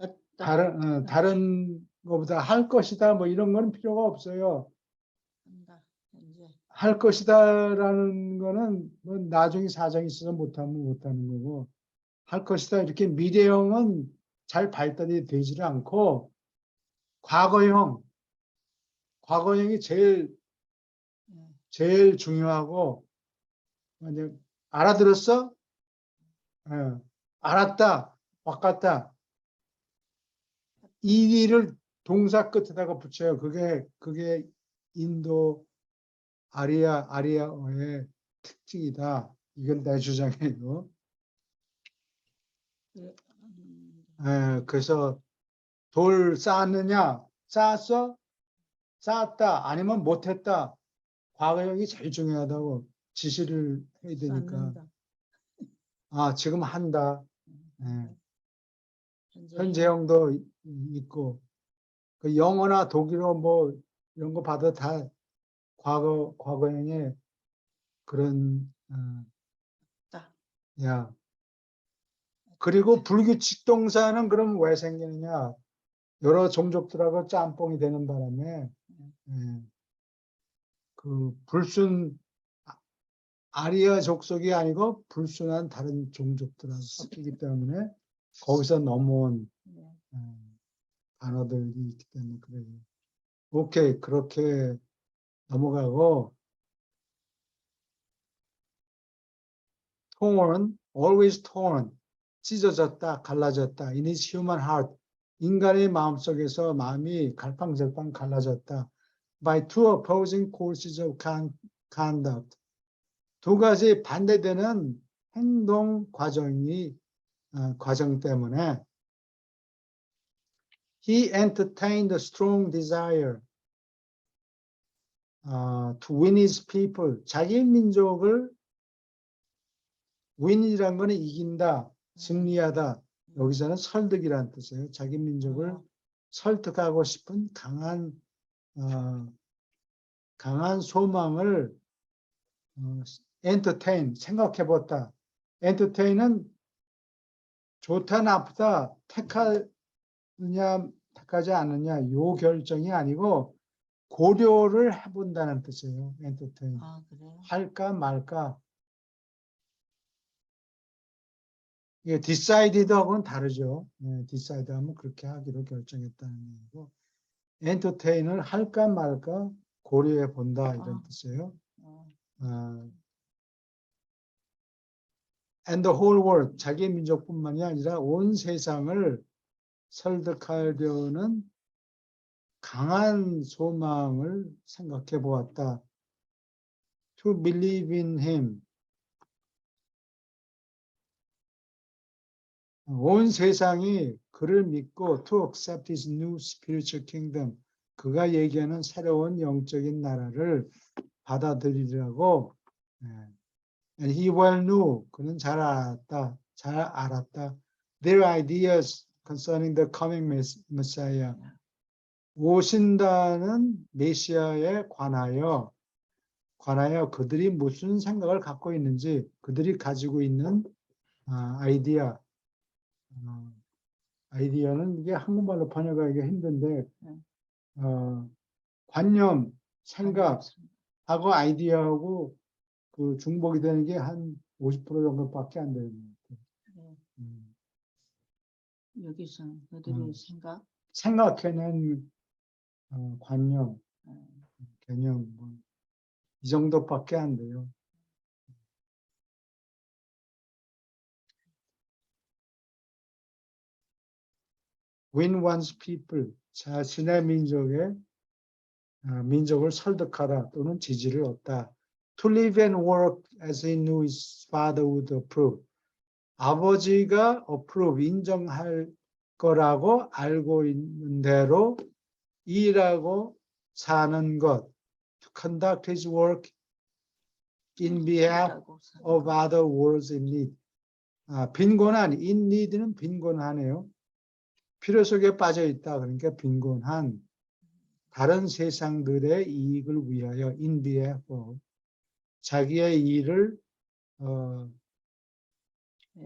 했다. 다른 것보다 할 것이다 뭐 이런 건 필요가 없어요. 한다. 현재. 할 것이다라는 거는 뭐 나중에 사정이 있어서 못하면 못하는 거고 할 것이다 이렇게 미래형은 잘 발달이 되지를 않고 과거형이 제일 중요하고 이제 알아들었어? 알았다, 왔갔다. 이를 동사 끝에다가 붙여요. 그게 인도 아리아어의 특징이다. 이건 내 주장이에요. 그래서 돌 쌓았느냐? 쌓았어? 쌓았다. 아니면 못했다. 과거형이 제일 중요하다고 지시를 해야 되니까. 지금 한다. 현재형도 있고 그 영어나 독일어 뭐 이런 거 봐도 다 과거형의 그런 그리고 불규칙 동사는 그럼 왜 생기느냐? 여러 종족들하고 짬뽕이 되는 바람에 그 아리아 족속이 아니고 불순한 다른 종족들하고 섞이기 때문에 거기서 넘어온 단어들이 있기 때문에 그래요. 오케이, 그렇게 넘어가고 torn, always torn, 찢어졌다, 갈라졌다. In his human heart, 인간의 마음속에서 마음이 갈팡질팡 갈라졌다. By two opposing courses of conduct. 두 가지 반대되는 행동 과정 때문에 he entertained a strong desire to win his people. 자기 민족을 win이란 거는 이긴다, 승리하다. 여기서는 설득이란 뜻이에요. 자기 민족을 설득하고 싶은 강한 소망을 entertain, 생각해봤다. entertain은 좋다 나쁘다 택하느냐 택하지 않느냐 요 결정이 아니고 고려를 해본다는 뜻이에요. entertain. 아, 그래요? 할까 말까. 이게 decided하고는 다르죠. decide 하면 그렇게 하기로 결정했다는 얘기고, entertain을 할까 말까 고려해 본다 이런 아. 뜻이에요. 어, And the whole world, 자기 민족뿐만이 아니라 온 세상을 설득하려는 강한 소망을 생각해 보았다. To believe in him. 온 세상이 그를 믿고 to accept his new spiritual kingdom. 그가 얘기하는 새로운 영적인 나라를 받아들이라고. And he well knew. 그는 잘 알았다. Their ideas concerning the coming Messiah. 오신다는 메시아에 관하여 그들이 무슨 생각을 갖고 있는지, 그들이 가지고 있는 아이디어는 이게 한국말로 번역하기가 힘든데, 관념, 생각하고 아이디어하고 그 중복이 되는 게 한 50% 정도밖에 안 되는 것 같아요. 여기서 그들의 생각해낸 관념, 개념, 이 정도밖에 안 돼요. Win one's people, 자신의 민족을 설득하다 또는 지지를 얻다. To live and work as he knew his father would approve. 아버지가 approve, 인정할 거라고 알고 있는 대로 일하고 사는 것. To conduct his work in behalf of other worlds in need. 빈곤한, in need는 빈곤하네요. 필요 속에 빠져 있다. 그러니까 빈곤한 다른 세상들의 이익을 위하여 in behalf of 자기의 일을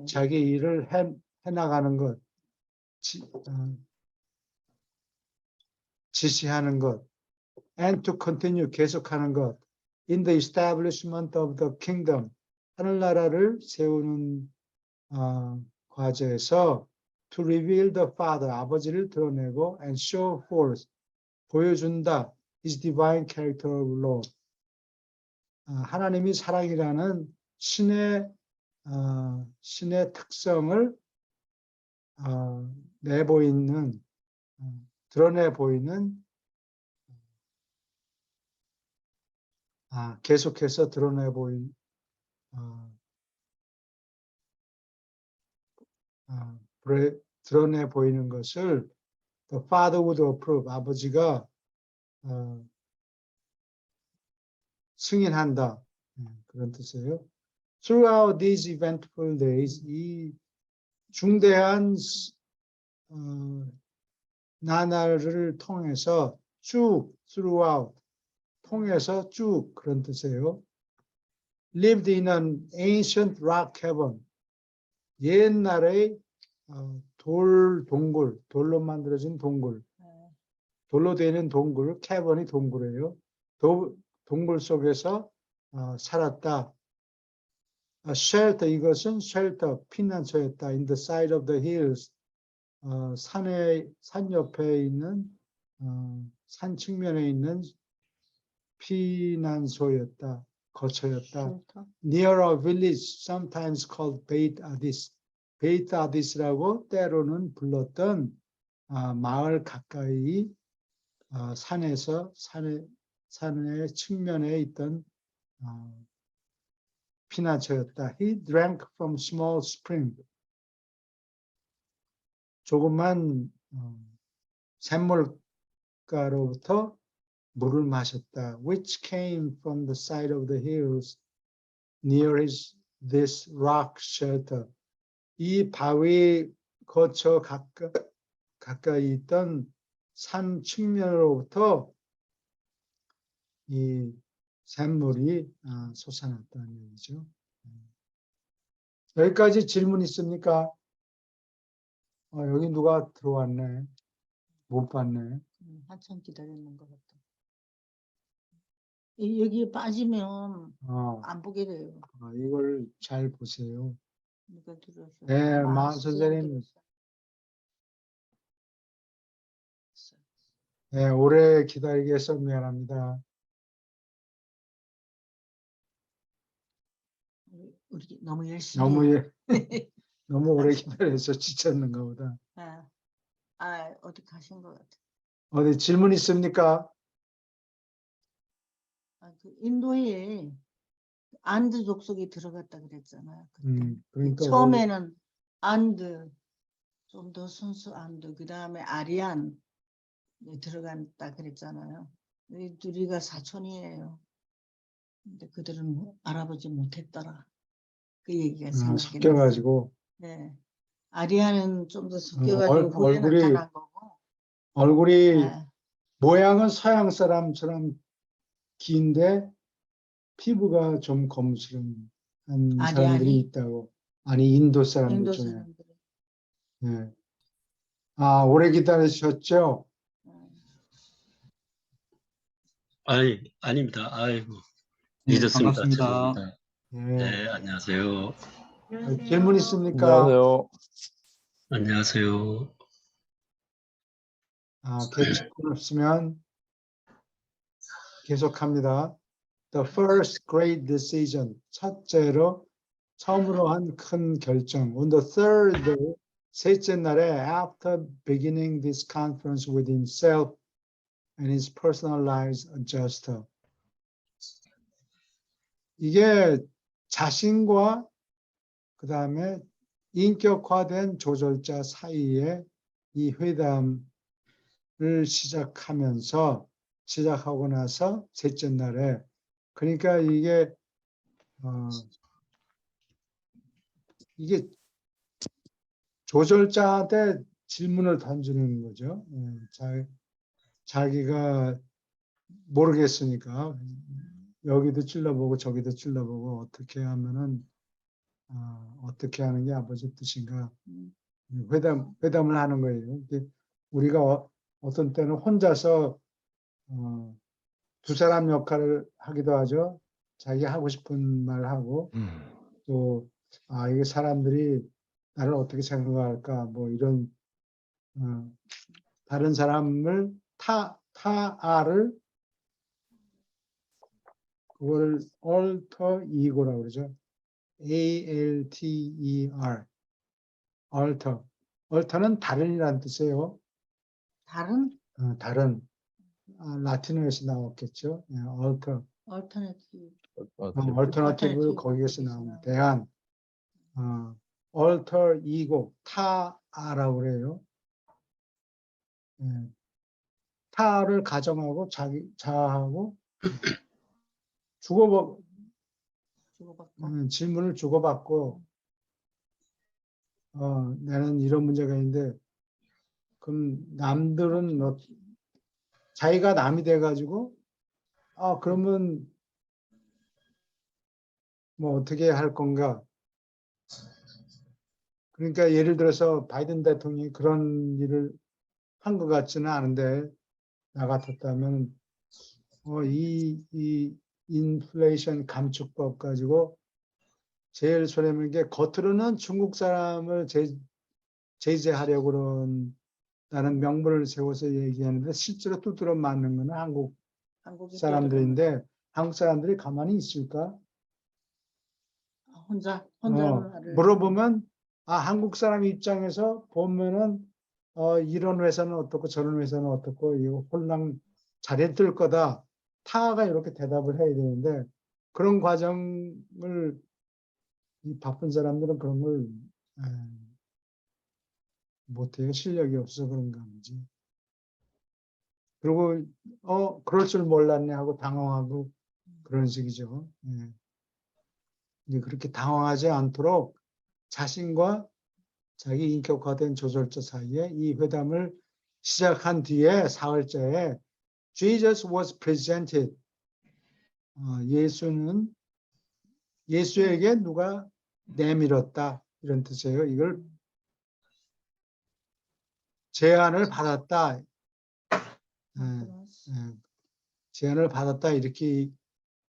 자기 일을 해나가는 것, 지시하는 것, and to continue 계속하는 것, in the establishment of the kingdom 하늘나라를 세우는 과제에서 to reveal the Father 아버지를 드러내고 and show forth 보여준다 his divine character of love 하나님이 사랑이라는 신의 특성을 드러내 보이는 계속해서 드러내 보이는 것을 the Father would approve 아버지가 승인한다 그런 뜻이에요. Throughout these eventful days 이 중대한 나날을 통해서 쭉 throughout 통해서 쭉 그런 뜻이에요. Lived in an ancient rock cavern 옛날의 돌로 만들어진 동굴 돌로 되는 동굴 cavern이 동굴이에요. 동굴 속에서 살았다. shelter 이것은 shelter 피난처였다. In the side of the hills 산 옆에 있는 산 측면에 있는 피난소였다. 거처였다. Near a village sometimes called Beit Addis. Beit Addis라고 때로는 불렀던 마을 가까이 산의 측면에 있던 피난처였다. He drank from small spring. 조그만 샘물가로부터 물을 마셨다. Which came from the side of the hills near this rock shelter. 이 바위 거처 가까이 있던 산 측면으로부터 이 샘물이 솟아났다는 얘기죠. 여기까지 질문 있습니까? 여기 누가 들어왔네. 못 봤네. 한참 기다렸는 것 같다. 여기에 빠지면 어, 안 보게 돼요. 이걸 잘 보세요. 누가 들어서. 네, 아, 마 선생님. 들었어요. 네, 오래 기다리게 해서 미안합니다. 우리 너무 열심히 너무, 해요. 너무 오래 기다려서 지쳤는가 보다. 어디 가신 것 같아. 어디 질문 있습니까? 그 인도에 안드 족속이 들어갔다 그랬잖아요. 그때. 그러니까 처음에는 안드, 좀 더 순수 안드, 그 다음에 아리안 들어간다 그랬잖아요. 이 둘이가 사촌이에요. 근데 그들은 알아보지 못했더라. 그 얘기가 생각이 났어요. 섞여가지고 네. 아리아는 좀 더 섞여가지고 후에 얼굴이 나타난 거고. 얼굴이 네. 모양은 서양 사람처럼 긴데 피부가 좀 검술한 사람들이 아리안이 있다고. 아니 인도 사람들 인도 중에. 사람들. 네. 오래 기다리셨죠? 아닙니다. 아이고, 네, 늦었습니다. 반갑습니다. 죄송합니다. 네. 네, 안녕하세요. 질문 있습니까? 안녕하세요. 안녕하세요. 질문 없으면 계속합니다. The first great decision. 처음으로 한 큰 결정. On the third day, 셋째 날에 after beginning this conference with himself and his personalized adjuster. 이게 자신과 그 다음에 인격화된 조절자 사이에 이 회담을 시작하고 나서 셋째 날에, 그러니까 이게 조절자한테 질문을 던지는 거죠. 자기가 모르겠으니까 여기도 찔러보고 저기도 찔러보고 어떻게 하면은 어떻게 하는 게 아버지 뜻인가 회담을 하는 거예요. 우리가 어떤 때는 혼자서 두 사람 역할을 하기도 하죠. 자기 하고 싶은 말 하고 또 이게 사람들이 나를 어떻게 생각할까 뭐 이런 다른 사람을 타아를 그거를 alter ego라고 그러죠. ALTER. alter는 다른이라는 뜻이에요. 다른 다른. 라틴어에서 나왔겠죠. alter. alternative 거기에서 나옵니다. 대안. alter ego. 타아라고 그래요. 타를 가정하고 자하고 질문을 주고받고 나는 이런 문제가 있는데 그럼 남들은 자기가 남이 돼가지고 그러면 뭐 어떻게 할 건가? 그러니까 예를 들어서 바이든 대통령이 그런 일을 한 것 같지는 않은데 나 같았다면 이 인플레이션 감축법 가지고 제일 손해보는 게 겉으로는 중국 사람을 제재하려고 그런다는 명분을 세워서 얘기하는데 실제로 두드러 맞는 거는 한국 사람들인데 한국 사람들이 가만히 있을까? 혼자 물어보면 한국 사람 입장에서 보면은 이런 회사는 어떻고 저런 회사는 어떻고 이거 홀랑 잘해들 거다. 타가 이렇게 대답을 해야 되는데 그런 과정을 이 바쁜 사람들은 그런 걸 못해요. 실력이 없어서 그런가 보지. 그리고 그럴 줄 몰랐네 하고 당황하고 그런 식이죠. 이제 그렇게 당황하지 않도록 자신과 자기 인격화된 조절자 사이에 이 회담을 시작한 뒤에 사흘째에 Jesus was presented. 예수에게 누가 내밀었다 이런 뜻이에요. 이걸 제안을 받았다. 제안을 받았다 이렇게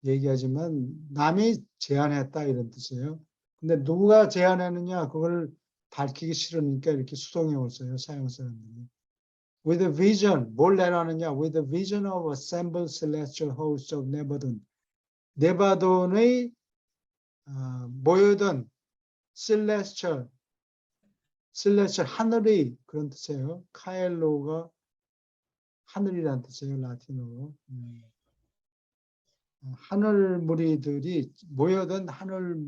얘기하지만 남이 제안했다 이런 뜻이에요. 근데 누가 제안했느냐 그걸 밝히기 싫으니까 이렇게 수동형을 써요. 사용 사람들이. With a vision, 뭘 내라느냐? With a vision of assembled celestial hosts of 네바돈. 네바돈의 모여든 celestial 하늘의 그런 뜻이에요. 카엘로가 하늘이라는 뜻이에요. 라틴어로. 하늘 무리들이 모여든 하늘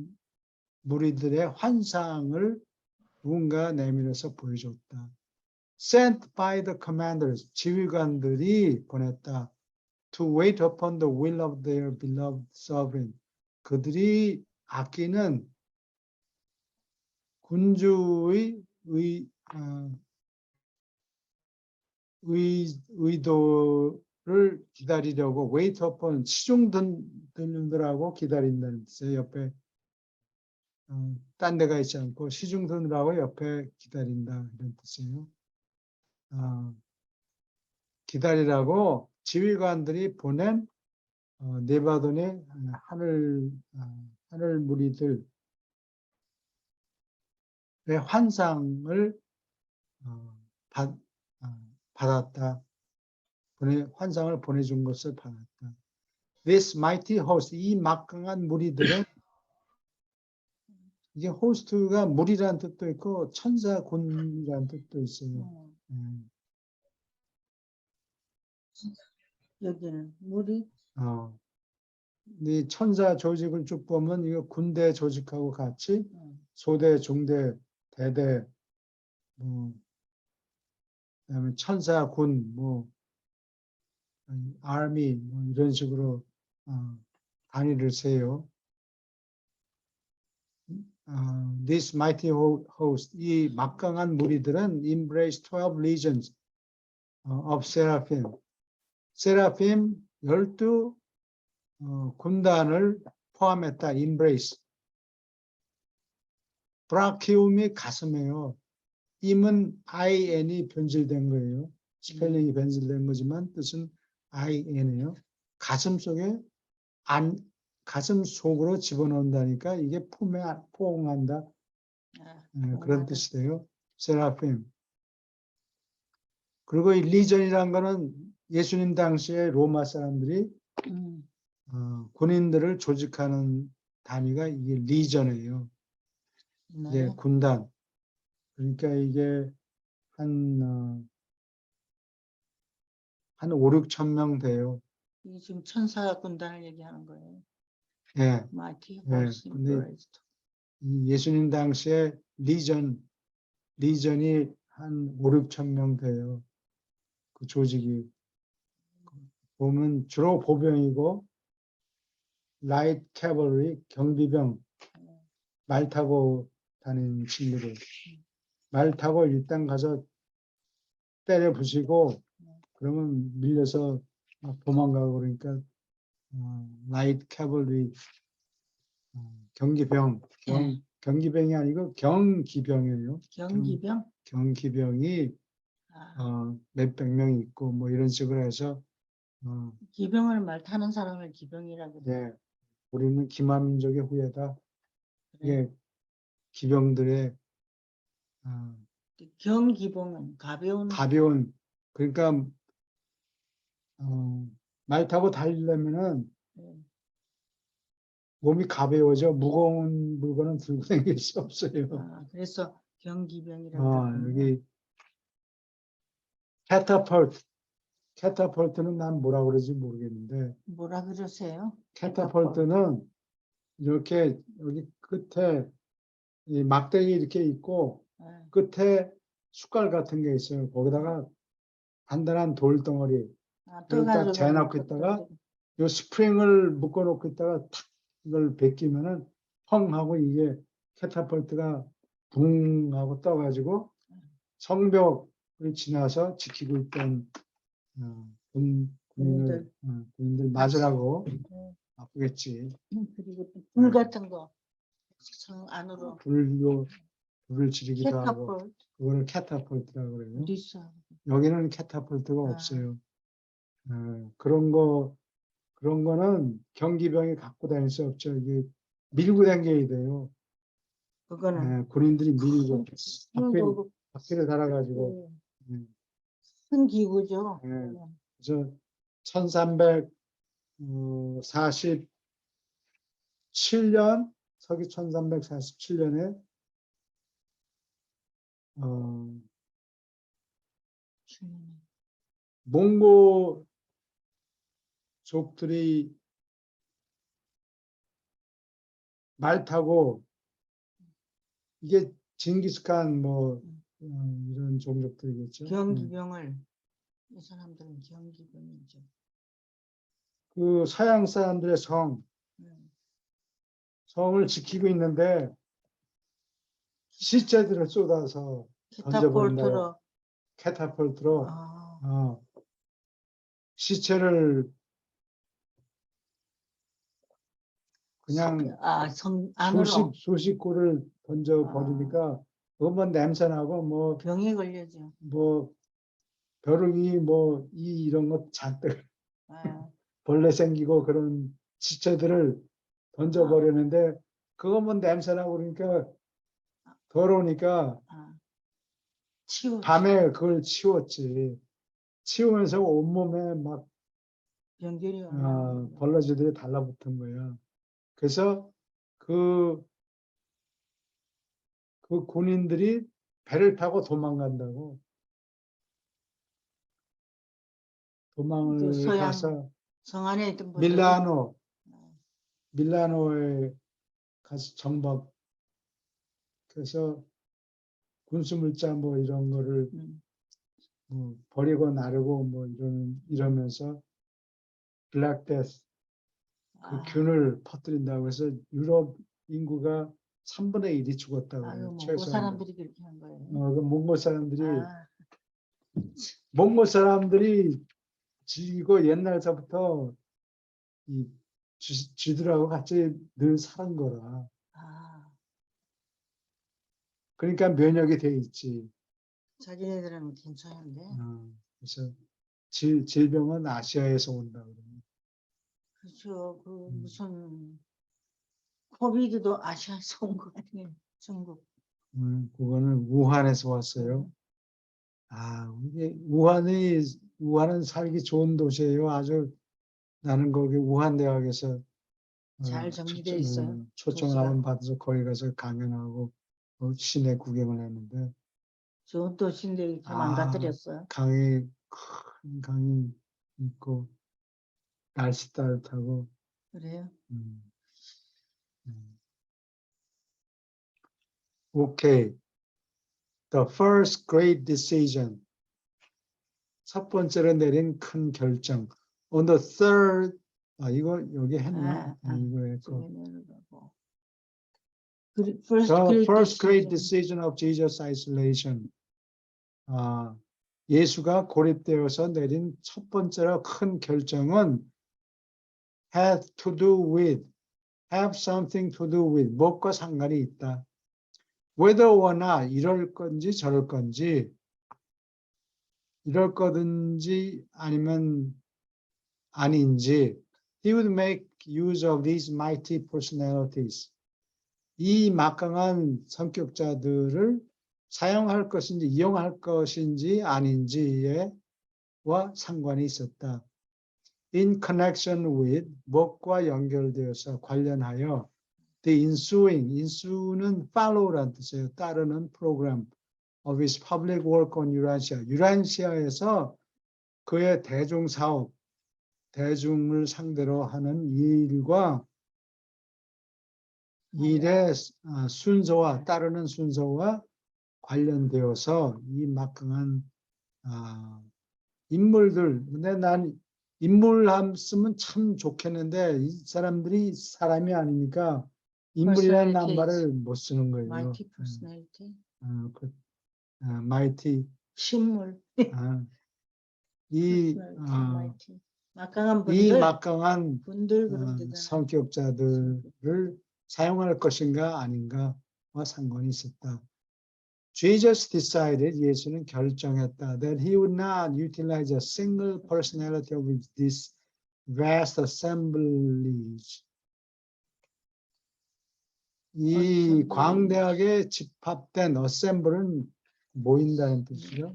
무리들의 환상을 누군가 내밀어서 보여줬다. Sent by the commanders, 지휘관들이 보냈다. To wait upon the will of their beloved sovereign. 그들이 아끼는 군주의 의도를 기다리려고 wait upon 시중 듣느라고 기다린다는 뜻이에요. 옆에 딴 데가 있지 않고 시중 듣느라고 옆에 기다린다 이런 뜻이에요. 기다리라고 지휘관들이 보낸 네바돈의 하늘 무리들의 환상을 받았다. 환상을 보내준 것을 받았다. This mighty host, 이 막강한 무리들은 이게 호스트가 무리라는 뜻도 있고 천사군이라는 뜻도 있어요. 여기는 무리. 이 천사 조직을 쭉 보면 이거 군대 조직하고 같이 소대, 중대, 대대, 그다음에 천사군, army 이런 식으로 단위를 세요. This mighty host, 이 막강한 무리들은 embrace 12 legions of seraphim. 세라핌 12 군단을 포함했다. embrace. 브라키움이 가슴이에요. 임은 in이 변질된 거예요. 스펠링이 변질된 거지만 뜻은 in이에요. 가슴 속에 가슴 속으로 집어넣는다니까 이게 품에 포옹한다. 그런 뜻이 돼요. 세라핌. 그리고 이 리전이라는 거는 예수님 당시에 로마 사람들이 군인들을 조직하는 단위가 이게 리전이에요. 이게 군단. 그러니까 이게 한 5, 6천 명 돼요. 이 지금 천사 군단을 얘기하는 거예요. 예. Mighty 예. host 근데 embraced. 이 예수님 당시에 리전이 한 5, 6천 명 돼요. 그 조직이. 보면 주로 보병이고 라이트 캐벌리 경비병 말 타고 다니는 친구들 말 타고 일단 가서 때려 부시고 그러면 밀려서 막 도망가고 그러니까 라이트 캐벌리 경기병이 아니고 경기병이에요. 경기병? 경기병이 몇백 명 있고 뭐 이런 식으로 해서 기병을 말 타는 사람을 기병이라고 그래요. 예, 우리는 기마민족의 후예다. 그래. 이게 기병들의 경기병은 가벼운 그러니까 말 타고 달리려면은 몸이 가벼워져 무거운 물건은 들고 다닐 수 없어요. 그래서 경기병이라고 여기 캐타펄트는 난 뭐라 그러지 모르겠는데 뭐라 그러세요? 캐타펄트는 이렇게 여기 끝에 이 막대기 이렇게 있고 끝에 숟갈 같은 게 있어요. 거기다가 단단한 돌덩어리 딱 재놓고 있다가 요 스프링을 묶어놓고 있다가 탁 이걸 벗기면은 펑 하고 이게 캐타펄트가 붕 하고 떠가지고 성벽을 지나서 지키고 있던 군인들 맞으라고 아프겠지. 그리고 불 같은 거 성 안으로 불을 지르기도 하고 그거를 캐타펄트라고 그래요. 여기는 캐타펄트가 없어요. 그런 거 그런 거는 경기병이 갖고 다닐 수 없죠. 이게 밀고 다녀야 돼요. 그거는 군인들이 밀고 힘도 바퀴를 달아가지고. 큰 기구죠. 네. 그거는. 그래서 1347년 서기 1347년에 몽고족들이 말 타고 이게 징기스칸 이런 종족들이겠죠. 경기병을 이 사람들은 경기병이죠. 그 서양 사람들의 음. 성을 지키고 있는데 시체들을 쏟아서 던져버린다. 캐타폴트로. 캐타폴트로 시체를 그냥 성 안으로 수십 골을 던져버리니까 그것만 냄새나고 병에 걸려죠. 벼룩이 이런 거 잔뜩 아, 벌레 생기고 그런 시체들을 던져버리는데 그것만 냄새나고 그러니까 더러우니까 치워. 밤에 그걸 치웠지. 치우면서 온몸에 막 병들이 벌레들이 달라붙은 거야. 그래서 그 군인들이 배를 타고 도망간다고. 도망을 서양 가서 성 안에 있던 분들이 밀라노에 가서 정박. 그래서 군수물자 이런 거를 버리고 나르고 이러면서 블랙데스 그 균을 퍼뜨린다고 해서 유럽 인구가 3분의 1이 죽었다고 해요. 그 사람들이 그렇게 한 거예요. 몽골 사람들이 지고 옛날서부터 쥐들하고 같이 늘 살은 거라. 그러니까 면역이 돼 있지. 자기네들은 괜찮은데. 그래서 질병은 아시아에서 온다 그러면. 그렇죠. 무슨 코비드도 아시아에서 온 거 아니에요? 중국. 그거는 우한에서 왔어요. 이게 우한은 살기 좋은 도시예요. 아주 나는 거기 우한 대학에서 잘 정리돼 있어요. 초청을 한번 받아서 거기 가서 강연하고 시내 구경을 했는데 좋은 도시인데 이렇게 망가뜨렸어요. 큰 강이 있고 날씨 따뜻하고. 그래요? Okay. The first great decision. 첫 번째로 내린 큰 결정. On the third, 이거 여기 했나? 이거 했고. The first great decision of Jesus' isolation. 예수가 고립되어서 내린 첫 번째로 큰 결정은 have something to do with, 무엇과 상관이 있다. whether or not, 이럴 건지 저럴 건지, 이럴 거든지 아니면 아닌지, he would make use of these mighty personalities. 이 막강한 성격자들을 사용할 것인지 이용할 것인지 아닌지와 상관이 있었다. In connection with, 무엇과 연결되어서 관련하여 the ensuing는 follow라는 뜻이에요. 따르는 프로그램 of his public work on Eurasia. 유라시아에서 그의 대중사업, 대중을 상대로 하는 일과 일의 순서와 따르는 순서와 관련되어서 이 막강한 인물들. 근데 난 인물함 쓰면 참 좋겠는데 이 사람들이 사람이 아니니까 인물이라는 말을 못 쓰는 거예요. Mighty personality. mighty. 신물. 이 막강한 분들, 이 막강한 분들 그런 성격자들을 사용할 것인가 아닌가와 상관이 있었다. Jesus decided, 예수는 결정했다, that he would not utilize a single personality of vast assemblies. 이 광대하게 집합된 assemble는 모인다는 뜻이죠.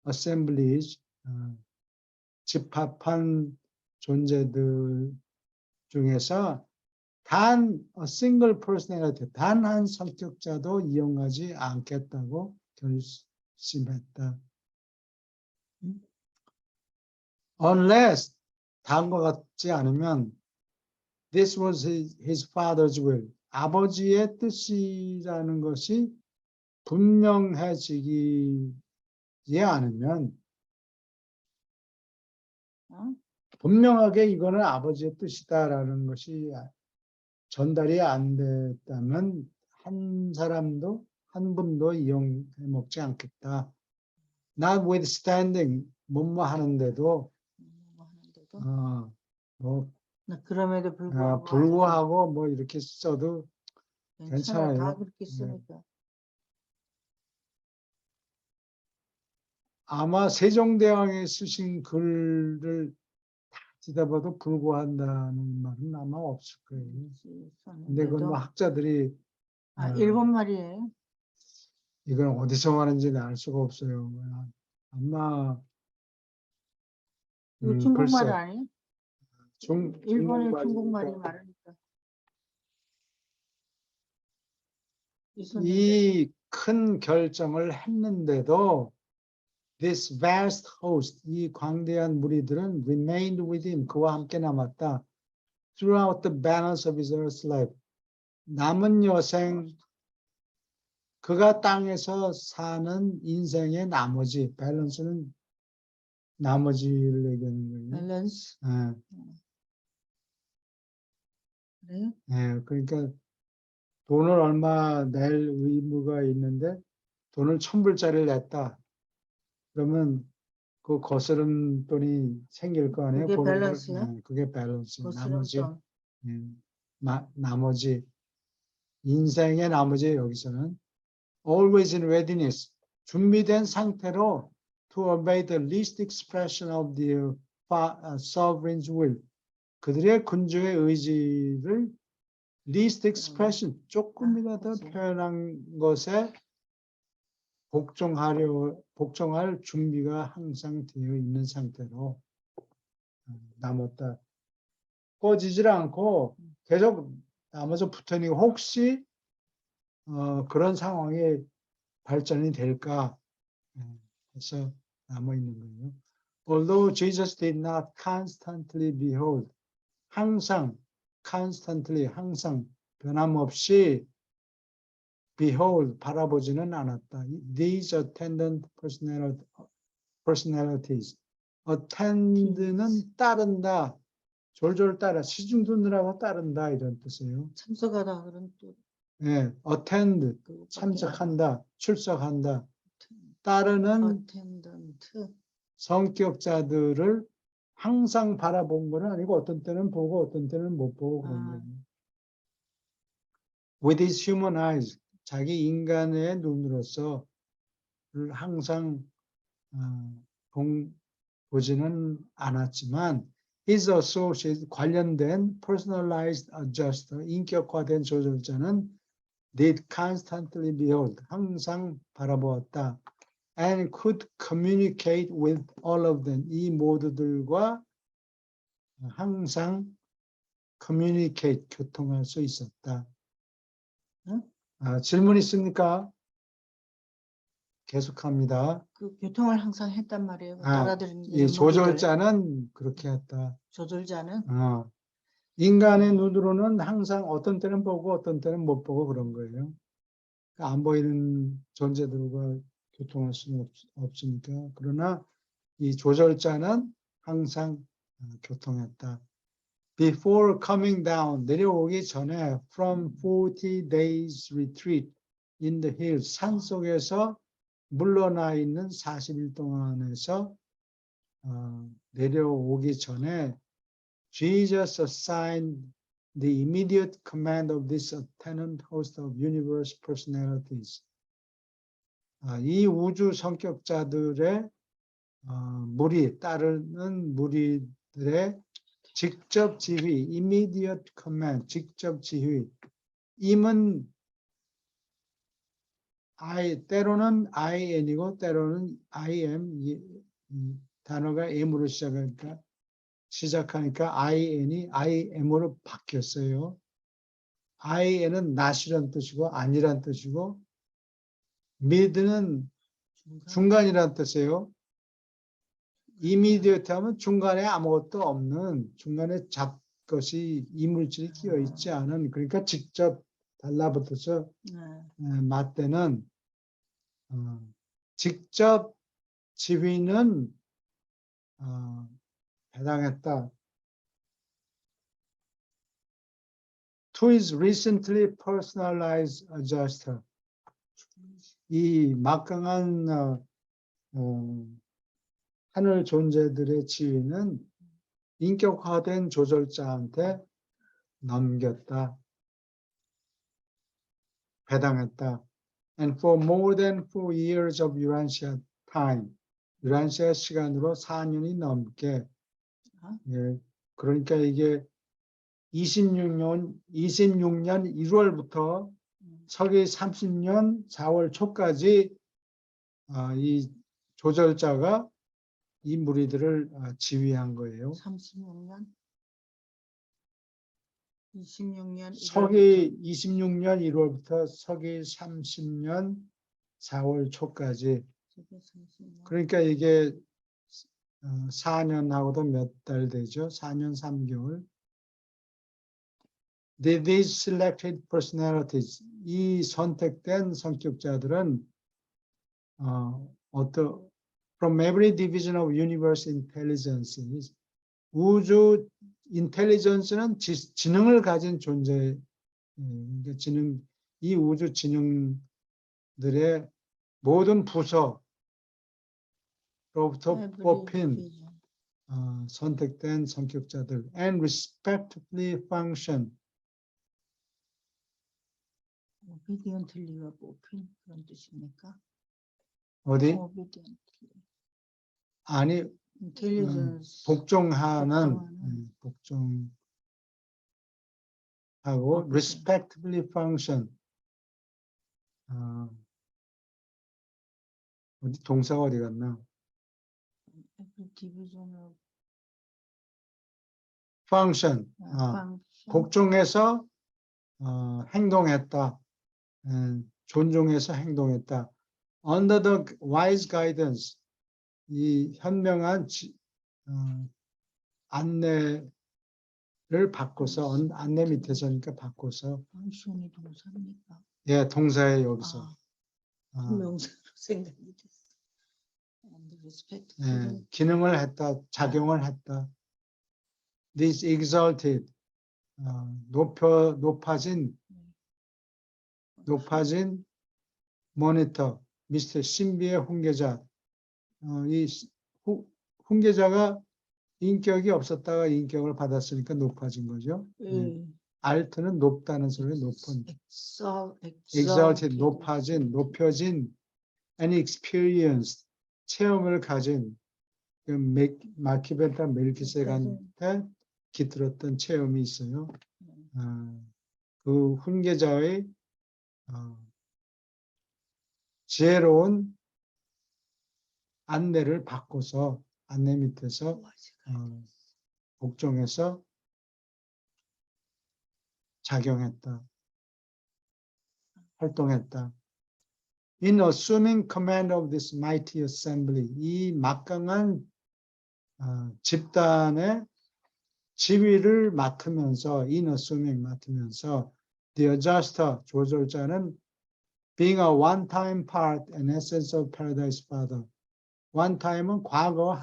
assemblies, 집합한 존재들 중에서 단 a single personality, 단 한 성격자도 이용하지 않겠다고 결심했다. Unless 다음과 같지 않으면 this was his father's will. 아버지의 뜻이라는 것이 분명해지지 않으면 분명하게 이거는 아버지의 뜻이다라는 것이 전달이 안 됐다면 한 사람도 한 분도 이용해 먹지 않겠다. Notwithstanding 뭐뭐 하는데도 뭐 그럼에도 불구하고 불구하고 뭐 이렇게 써도 괜찮아요. 다 괜찮아요. 그렇게 쓰니까. 아마 세종대왕이 쓰신 글을 다 뒤다봐도 불구한다는 말은 아마 없을 거예요. 근데 그건 뭐 학자들이 일본 말이에요. 이건 어디서 하는지는 알 수가 없어요. 아마 이거 중국말 글쎄, 아니에요? 일본의 중국말이니까. 중국말이 많으니까. 이 큰 결정을 했는데도 this vast host, 이 광대한 무리들은 remained with him, 그와 함께 남았다. throughout the balance of his earth's life. 남은 여생, 그가 땅에서 사는 인생의 나머지, 밸런스는 나머지를 얘기하는 거예요. 밸런스. 그래요? 그러니까 돈을 얼마 낼 의무가 있는데 돈을 1,000불짜리를 냈다. 그러면 그 거스름 돈이 생길 거 아니에요? 그게 밸런스야? 그게 밸런스. 거스름돈. 나머지 인생의 나머지 여기서는 always in readiness, 준비된 상태로 to obey the least expression of the sovereign's will. 그들의 군주의 의지를 least expression, 조금이라도 표현한 것에 복종할 준비가 항상 되어 있는 상태로 남았다. 꺼지질 않고 계속 남아서 붙어 있는 게 혹시 그런 상황이 발전이 될까 해서 남아 있는 거예요. Although Jesus did not constantly behold, 항상 constantly 항상 변함없이 behold 바라보지는 않았다. These attendant personalities. attend는 따른다, 졸졸 따라, 시중두느라고 따른다 이런 뜻이에요. 참석하다 그런 뜻. attend 참석한다, 출석한다. 따르는 attendant. 성격자들을 항상 바라본 건 아니고 어떤 때는 보고 어떤 때는 못 보고 그런 거예요. With his human eyes, 자기 인간의 눈으로서 항상 보지는 않았지만 his associate, 관련된 personalized adjuster, 인격화된 조절자는 did constantly behold, 항상 바라보았다. And could communicate with all of them. 이 모두들과 항상 communicate, 교통할 수 있었다. 질문 있습니까? 계속합니다. 그 교통을 항상 했단 말이에요. 따라들은 이 조절자는 그렇게 했다. 조절자는 인간의 눈으로는 항상 어떤 때는 보고 어떤 때는 못 보고 그런 거예요. 안 보이는 존재들과 교통할 수는 없으니까. 그러나 이 조절자는 항상 교통했다. Before coming down, 내려오기 전에 from 40 days retreat in the hills, 산 속에서 물러나 있는 40일 동안에서 내려오기 전에 Jesus assigned the immediate command of this attendant host of universe personalities. 이 우주 성격자들의 따르는 무리들의 직접 지휘, immediate command, 직접 지휘. 임은 때로는 IN이고 때로는 IM, 이 단어가 M으로 시작하니까 IN이 IM으로 바뀌었어요. IN은 not이란 뜻이고 아니란 뜻이고 mid는 중간이란 뜻이에요. immediate 하면 중간에 아무것도 없는, 중간에 것이 이물질이 끼어 있지 않은, 그러니까 직접 달라붙어서 맞대는 직접 지휘는 해당했다. To his recently personalized adjuster. 이 막강한 하늘 존재들의 지위는 인격화된 조절자한테 넘겼다. 배당했다. And for more than 4 years of Urantia time. 유란시아 시간으로 4년이 넘게. 예, 그러니까 이게 26년 1월부터 서기 30년 4월 초까지 이 조절자가 이 무리들을 지휘한 거예요. 36년? 26년 서기 26년 1월부터 서기 30년 4월 초까지. 그러니까 이게 4년하고도 몇 달 되죠. 4년 3개월. These selected personalities, 이 선택된 성격자들은 from every division of universe intelligence, 우주 intelligence는 지능을 가진 존재, 그러니까 이 우주 지능들의 모든 부서로부터 뽑힌 선택된 성격자들 and respectively function. obediently가 뽑힌 그런 뜻입니까? 어디? obediently. 아니, intelligence. 복종하는, 복종하고 respectively function. 어디 동사가 어디 갔나? division of function. function. 복종해서 행동했다. 존중해서 행동했다. Under the wise guidance, 이 현명한 안내를 바꿔서 안내 밑에서니까 바꿔서. function이 동사입니까? 예, 동사에 여기서. 명사로 생각이 됐어. And respect. 예, 기능을 했다, 작용을 했다. This exalted, 높아진 모니터, 미스터 신비의 훈계자. 이 훈계자가 인격이 없었다가 인격을 받았으니까 높아진 거죠. 알트는 높다는 소리, 높은. exalted, 높여진, and experienced, 체험을 가진. 마키벤타 멜기세간테 깃들었던 체험이 있어요. 그 훈계자의 지혜로운 안내를 바꿔서 안내 밑에서 복종해서 작용했다. 활동했다. In assuming command of this mighty assembly, 이 막강한 집단의 지휘를 맡으면서, in assuming 맡으면서, the adjuster, 조절자는 being a one-time part and essence of Paradise Father. one-time은 과거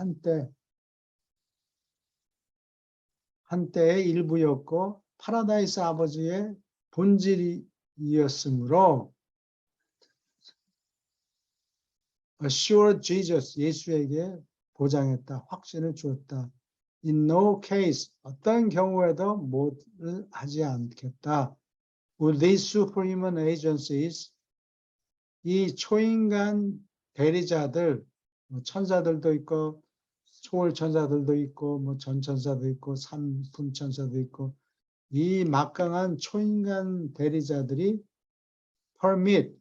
한때의 일부였고 파라다이스 아버지의 본질이었으므로 assured Jesus, 예수에게 보장했다, 확신을 주었다. In no case, 어떤 경우에도 뭐를 하지 않겠다. Will these superhuman agencies, 이 초인간 대리자들, 천사들도 있고 초월천사들도 있고 뭐 전천사도 있고 삼품천사도 있고 이 막강한 초인간 대리자들이 permit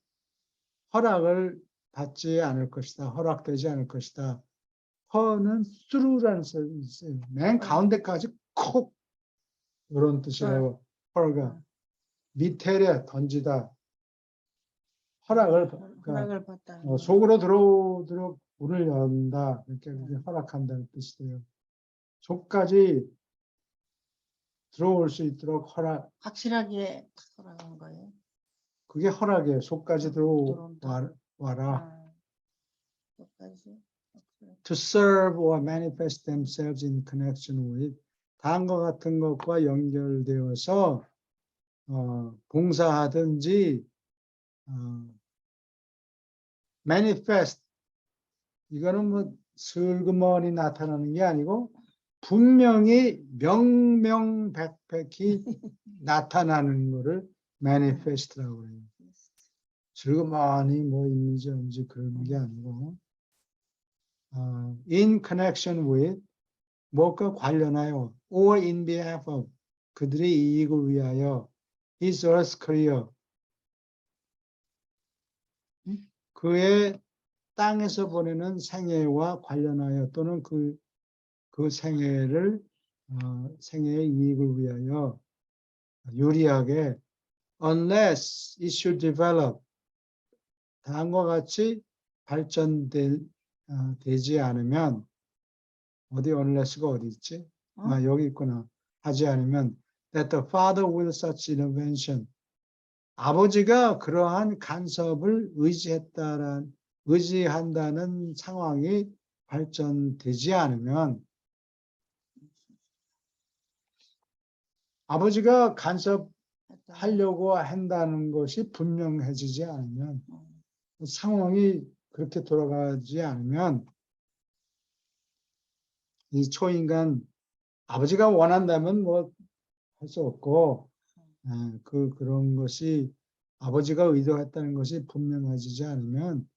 허락을 받지 않을 것이다. 허락되지 않을 것이다. 허는 through라는 뜻이 있어요. 맨 가운데까지 콕 이런 뜻이라고 허가 밑에래 던지다. 허락을 그러니까 허락을 받다. 속으로 들어오도록 문을 연다. 이렇게 허락한다는 뜻이 돼요. 속까지 들어올 수 있도록 허락. 확실하게 허락한 거예요. 그게 허락이에요. 속까지 들어온다. 들어와라. 속까지. To serve or manifest themselves in connection with 다음과 같은 것과 연결되어서 봉사하든지 manifest 이거는 뭐 슬그머니 나타나는 게 아니고 분명히 명명백백히 나타나는 것을 manifest라고 해요. 슬그머니 뭐 있는지 없는지 그런 게 아니고 in connection with 무엇과 관련하여 or in behalf of 그들의 이익을 위하여 his earth career 그의 땅에서 보내는 생애와 관련하여 또는 그 생애를 생애의 이익을 위하여 유리하게 unless it should develop 다음과 같이 발전되지 않으면 어디 unless가 어디 있지? 여기 있구나. 하지 않으면 that the father will such intervention 아버지가 그러한 간섭을 의지한다는 상황이 발전되지 않으면 아버지가 간섭하려고 한다는 것이 분명해지지 않으면 상황이 그렇게 돌아가지 않으면 이 초인간 아버지가 원한다면 뭐 할 수 없고 그런 것이 아버지가 의도했다는 것이 분명해지지 않으면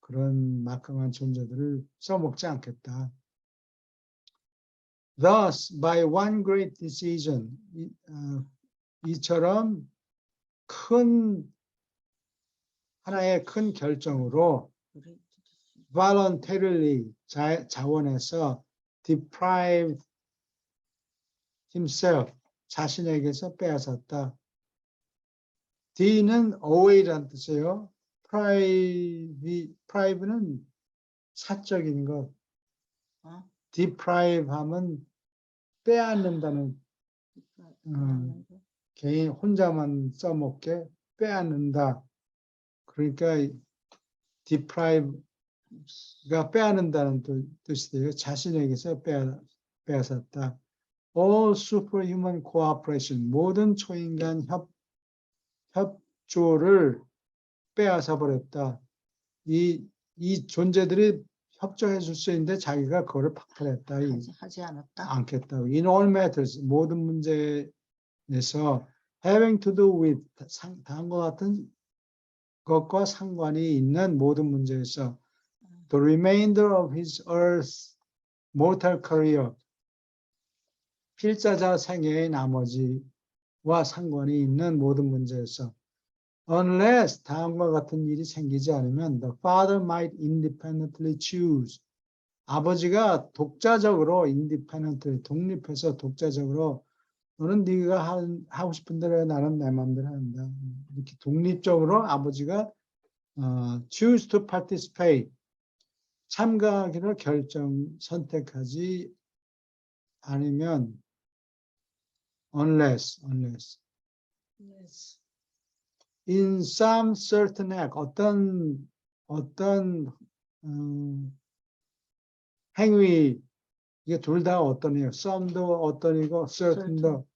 그런 막강한 존재들을 써먹지 않겠다. Thus, by one great decision, 이처럼 하나의 큰 결정으로 voluntarily 자원해서 deprived himself 자신에게서 빼앗았다. D는 away라는 뜻이에요. deprive는 사적인 것. deprive 하면 빼앗는다는 개인 혼자만 써먹게 빼앗는다. 그러니까 deprive가 빼앗는다는 뜻이 돼요. 자신에게서 빼앗았다. All superhuman cooperation 모든 초인간 협조를 빼앗아 버렸다. 이 존재들이 협조해 줄 수 있는데 자기가 그거를 박탈했다. 하지 않았다. 않겠다. In all matters 모든 문제에서 having to do with 다음과 같은 것과 상관이 있는 모든 문제에서 the remainder of his earth's mortal career 필자자 생애의 나머지와 상관이 있는 모든 문제에서 unless 다음과 같은 일이 생기지 않으면 the father might independently choose 아버지가 독자적으로 independently 독립해서 독자적으로 너는 네가 하고 싶은 대로 해 나는 내 마음대로 한다 이렇게 독립적으로 아버지가 choose to participate 참가하기를 선택하지 않으면 unless in some certain act 어떤 행위 이게 둘 다 어떤이에요? some도 어떤이고 certain도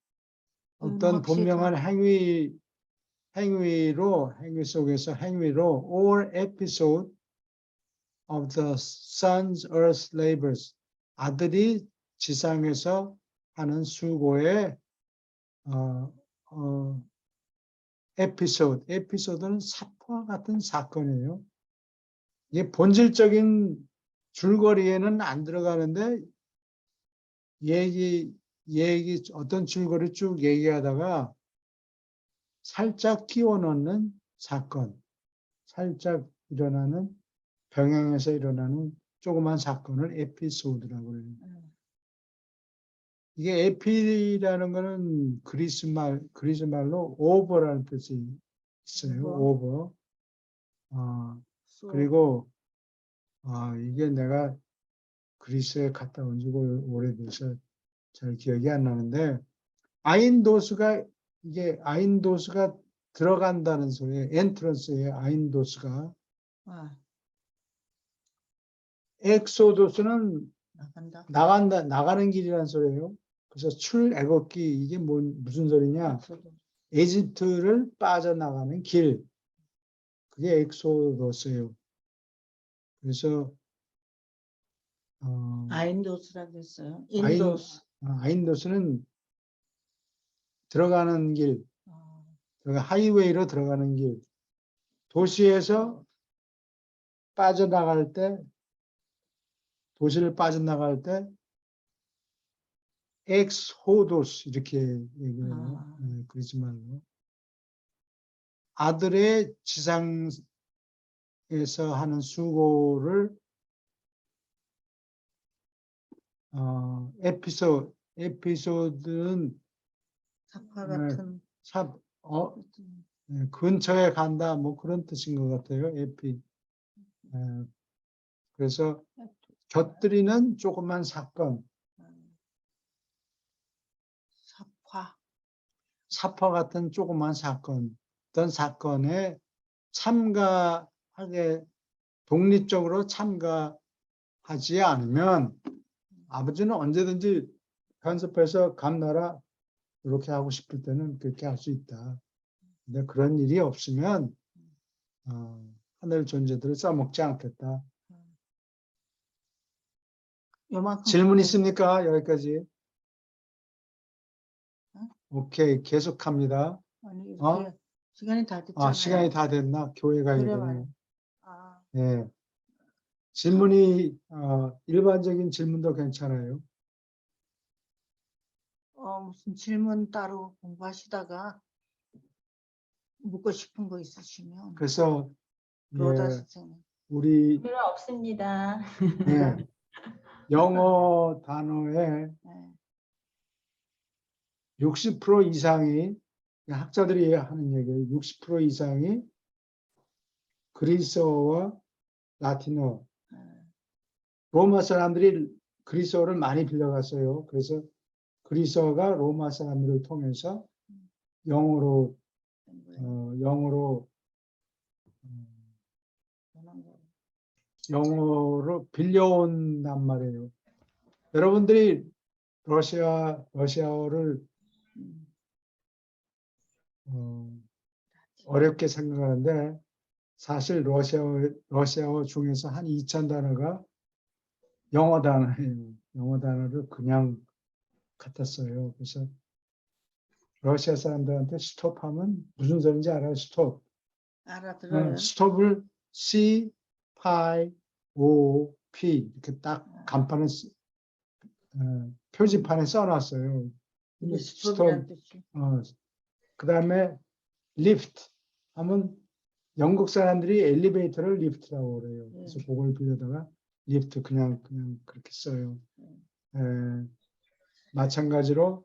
어떤 분명한 행위 속에서 행위로 or episode of the son's earth labors 아들이 지상에서 하는 수고의 에피소드는 사건과 같은 사건이에요. 이게 본질적인 줄거리에는 안 들어가는데 어떤 줄거리 쭉 얘기하다가 살짝 끼워 넣는 사건, 살짝 일어나는 병행해서 일어나는 조그만 사건을 에피소드라고 그래요. 이게 에피라는 거는 그리스 말로 오버라는 뜻이 있어요. 오버. 그리고 이게 내가 그리스에 갔다 온 지가 오래돼서 잘 기억이 안 나는데 아인도스가 들어간다는 소리예요. 엔트런스에 아인도스가. 엑소도스는 나가는 길이라는 소리예요. 그래서 출애굽기 이게 무슨 소리냐? 에집트를 빠져나가는 길. 그게 엑소도스예요. 그래서 아인도스라고 했어요. 인도스. 아인도스는 들어가는 길, 하이웨이로 들어가는 길. 도시에서 빠져나갈 때, 도시를 빠져나갈 때 엑소도스 이렇게 얘기해요. 그러지 말고. 아들의 지상에서 하는 수고를 에피소드는 사파 같은. 근처에 간다 뭐 그런 뜻인 것 같아요. 그래서 곁들이는 조그만 사건. 사파 같은 조그만 사건. 어떤 사건에 독립적으로 참가하지 않으면 아버지는 언제든지 간섭해서 감나라 이렇게 하고 싶을 때는 그렇게 할 수 있다. 근데 그런 일이 없으면 하늘 존재들을 써먹지 않겠다. 질문 있습니까? 여기까지. 오케이, 계속합니다. 아니, 시간이 다 됐잖아요. 시간이 다 됐나? 교회 가야 되네. 네. 아, 질문이 일반적인 질문도 괜찮아요. 무슨 질문 따로 공부하시다가 묻고 싶은 거 있으시면 그래서 로다 선생님. 우리 필요 없습니다. 영어 단어의 60% 이상이 학자들이 하는 얘기예요. 60% 이상이 그리스어와 라틴어. 로마 사람들이 그리스어를 많이 빌려갔어요. 그래서 그리스어가 로마 사람들을 통해서 영어로 빌려온단 말이에요. 여러분들이 러시아어를 어렵게 생각하는데 사실 러시아어 중에서 한 2,000단어가 영어 단어예요. 영어 단어를 그냥 갖다 써요. 그래서 러시아 사람들한테 스톱하면 무슨 소리인지 알아요? 스톱. 알아들어요. 스톱을 C, P, O, P 이렇게 딱 간판에 표지판에 써놨어요. 이게 스톱이란 뜻이. 그 다음에 리프트 하면 영국 사람들이 엘리베이터를 리프트라고 그래요. 그래서 그걸 빌려다가 리프트 그냥 그렇게 써요. 마찬가지로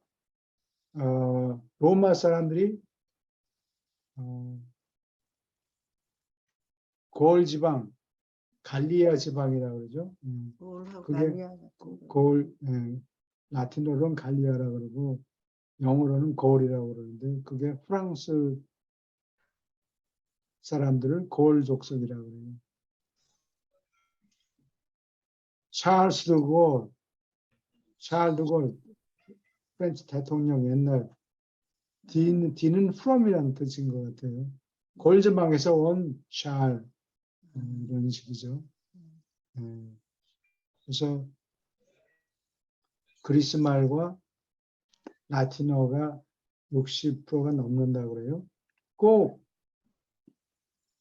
로마 사람들이 고을 지방, 갈리아 지방이라고 그러죠. 그게 라틴어로는 갈리아라고 그러고 영어로는 고을이라고 그러는데 그게 프랑스 사람들을 고을 족속이라고 그래요. 샤르 드골 프렌치 대통령 옛날 D는 from이라는 뜻인 것 같아요. 골지방에서 온 샤르 이런 식이죠. 그래서 그리스 말과 라틴어가 60%가 넘는다고 그래요. 꼭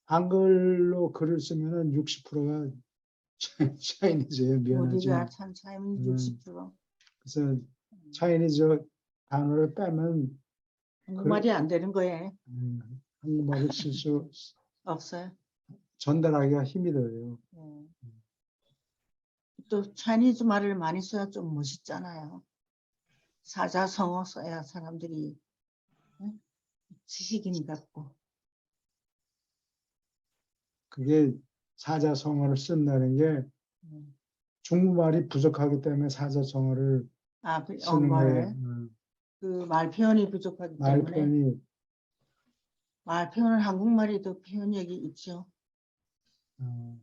한글로 글을 쓰면은 60%가 차이니즈에 어디가 미안하지만 참 차이는 음. 60%. 그래서 차이니즈 단어를 빼면 한국말이 안 되는 거예요. 한국말을 쓸 수 없어요. 전달하기가 힘이 들어요. 예. 또 차이니즈 말을 많이 써야 좀 멋있잖아요. 사자성어 써야 사람들이 응? 지식인 같고. 그게 사자성어를 쓴다는 게 음. 중국말이 부족하기 때문에 사자성어를 아, 쓰는 거예요. 말, 그 말 표현이 부족하기 말 때문에 표현이 말 표현은 한국말이 더 표현력이 있죠. 어,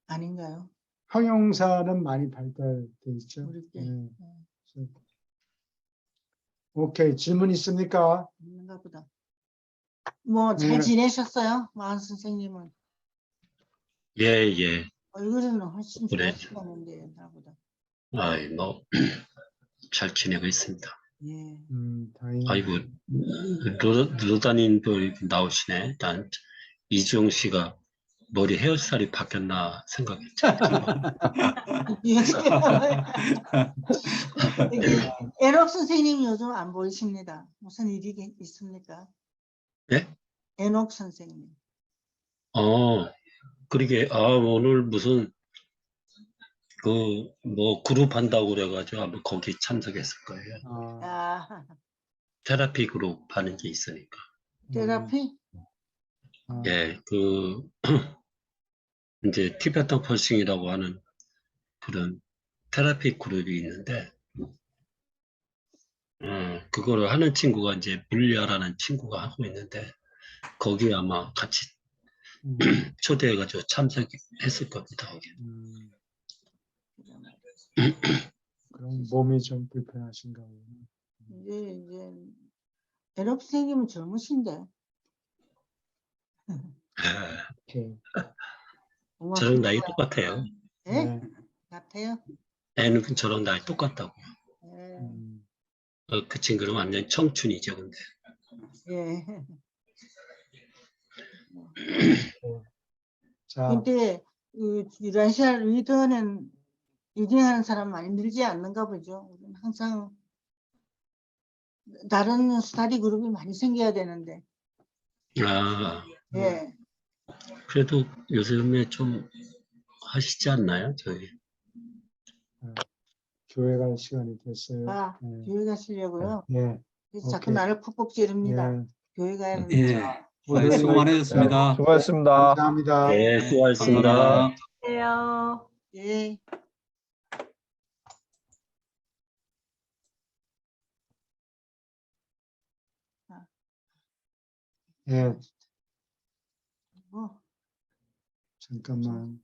아닌가요? 형용사는 많이 발달돼 있죠. 우리 게 네. 그래서 오케이, 질문 있습니까? 있는가 보다. 뭐 잘 네. 지내셨어요? 마은 선생님은 예, 예. 얼굴은 훨씬 그래. 좋아지셨는데 나보다. 아이, 뭐, 잘 지내고 있습니다. 예. 다행이네요. 아이고, 루다님도 이렇게 나오시네. 난 이주영 씨가 머리 헤어스타일이 바뀌었나 생각했죠. 에럭 선생님 요즘 안 보이십니다. 무슨 일이 있습니까? 예? 에녹 선생님. 그러게, 오늘 무슨, 그룹 한다고 그래가지고 아마 거기 참석했을 거예요. 아, 테라피 그룹 하는 게 있으니까. 테라피? 예, 이제 티베탄 펄싱이라고 하는 그런 테라피 그룹이 있는데, 그거를 하는 친구가 이제 물리아라는 친구가 하고 있는데, 거기 아마 같이 초대해가지고 참석했을 겁니다. 거기. 그럼 몸이 좀 불편하신가 보요. 이제 에녹 선생님은 젊으신데. 오케이. 저랑 나이 똑같아요. 예? 네. 같아요? 애는 저랑 나이 똑같다고요. 예. 그 친구는 완전 청춘이죠, 근데. 예. 자, 근데 그 러시아 리더는 리딩하는 사람 많이 늘지 않는가 보죠. 우리는 항상 다른 스터디 그룹이 많이 생겨야 되는데. 예. 그래도 요즘에 좀 하시지 않나요, 저희? 교회 갈 시간이 됐어요. 아, 네. 교회 가시려고요? 예. 그래서 자꾸 오케이. 나를 푹푹 찌릅니다. 예. 교회 가야 예. 된다. 오늘 수고 많으셨습니다. 수고하셨습니다. 감사합니다. 네, 수고하셨습니다. 감사합니다. 안녕하세요. 예. 예. 뭐. 잠깐만.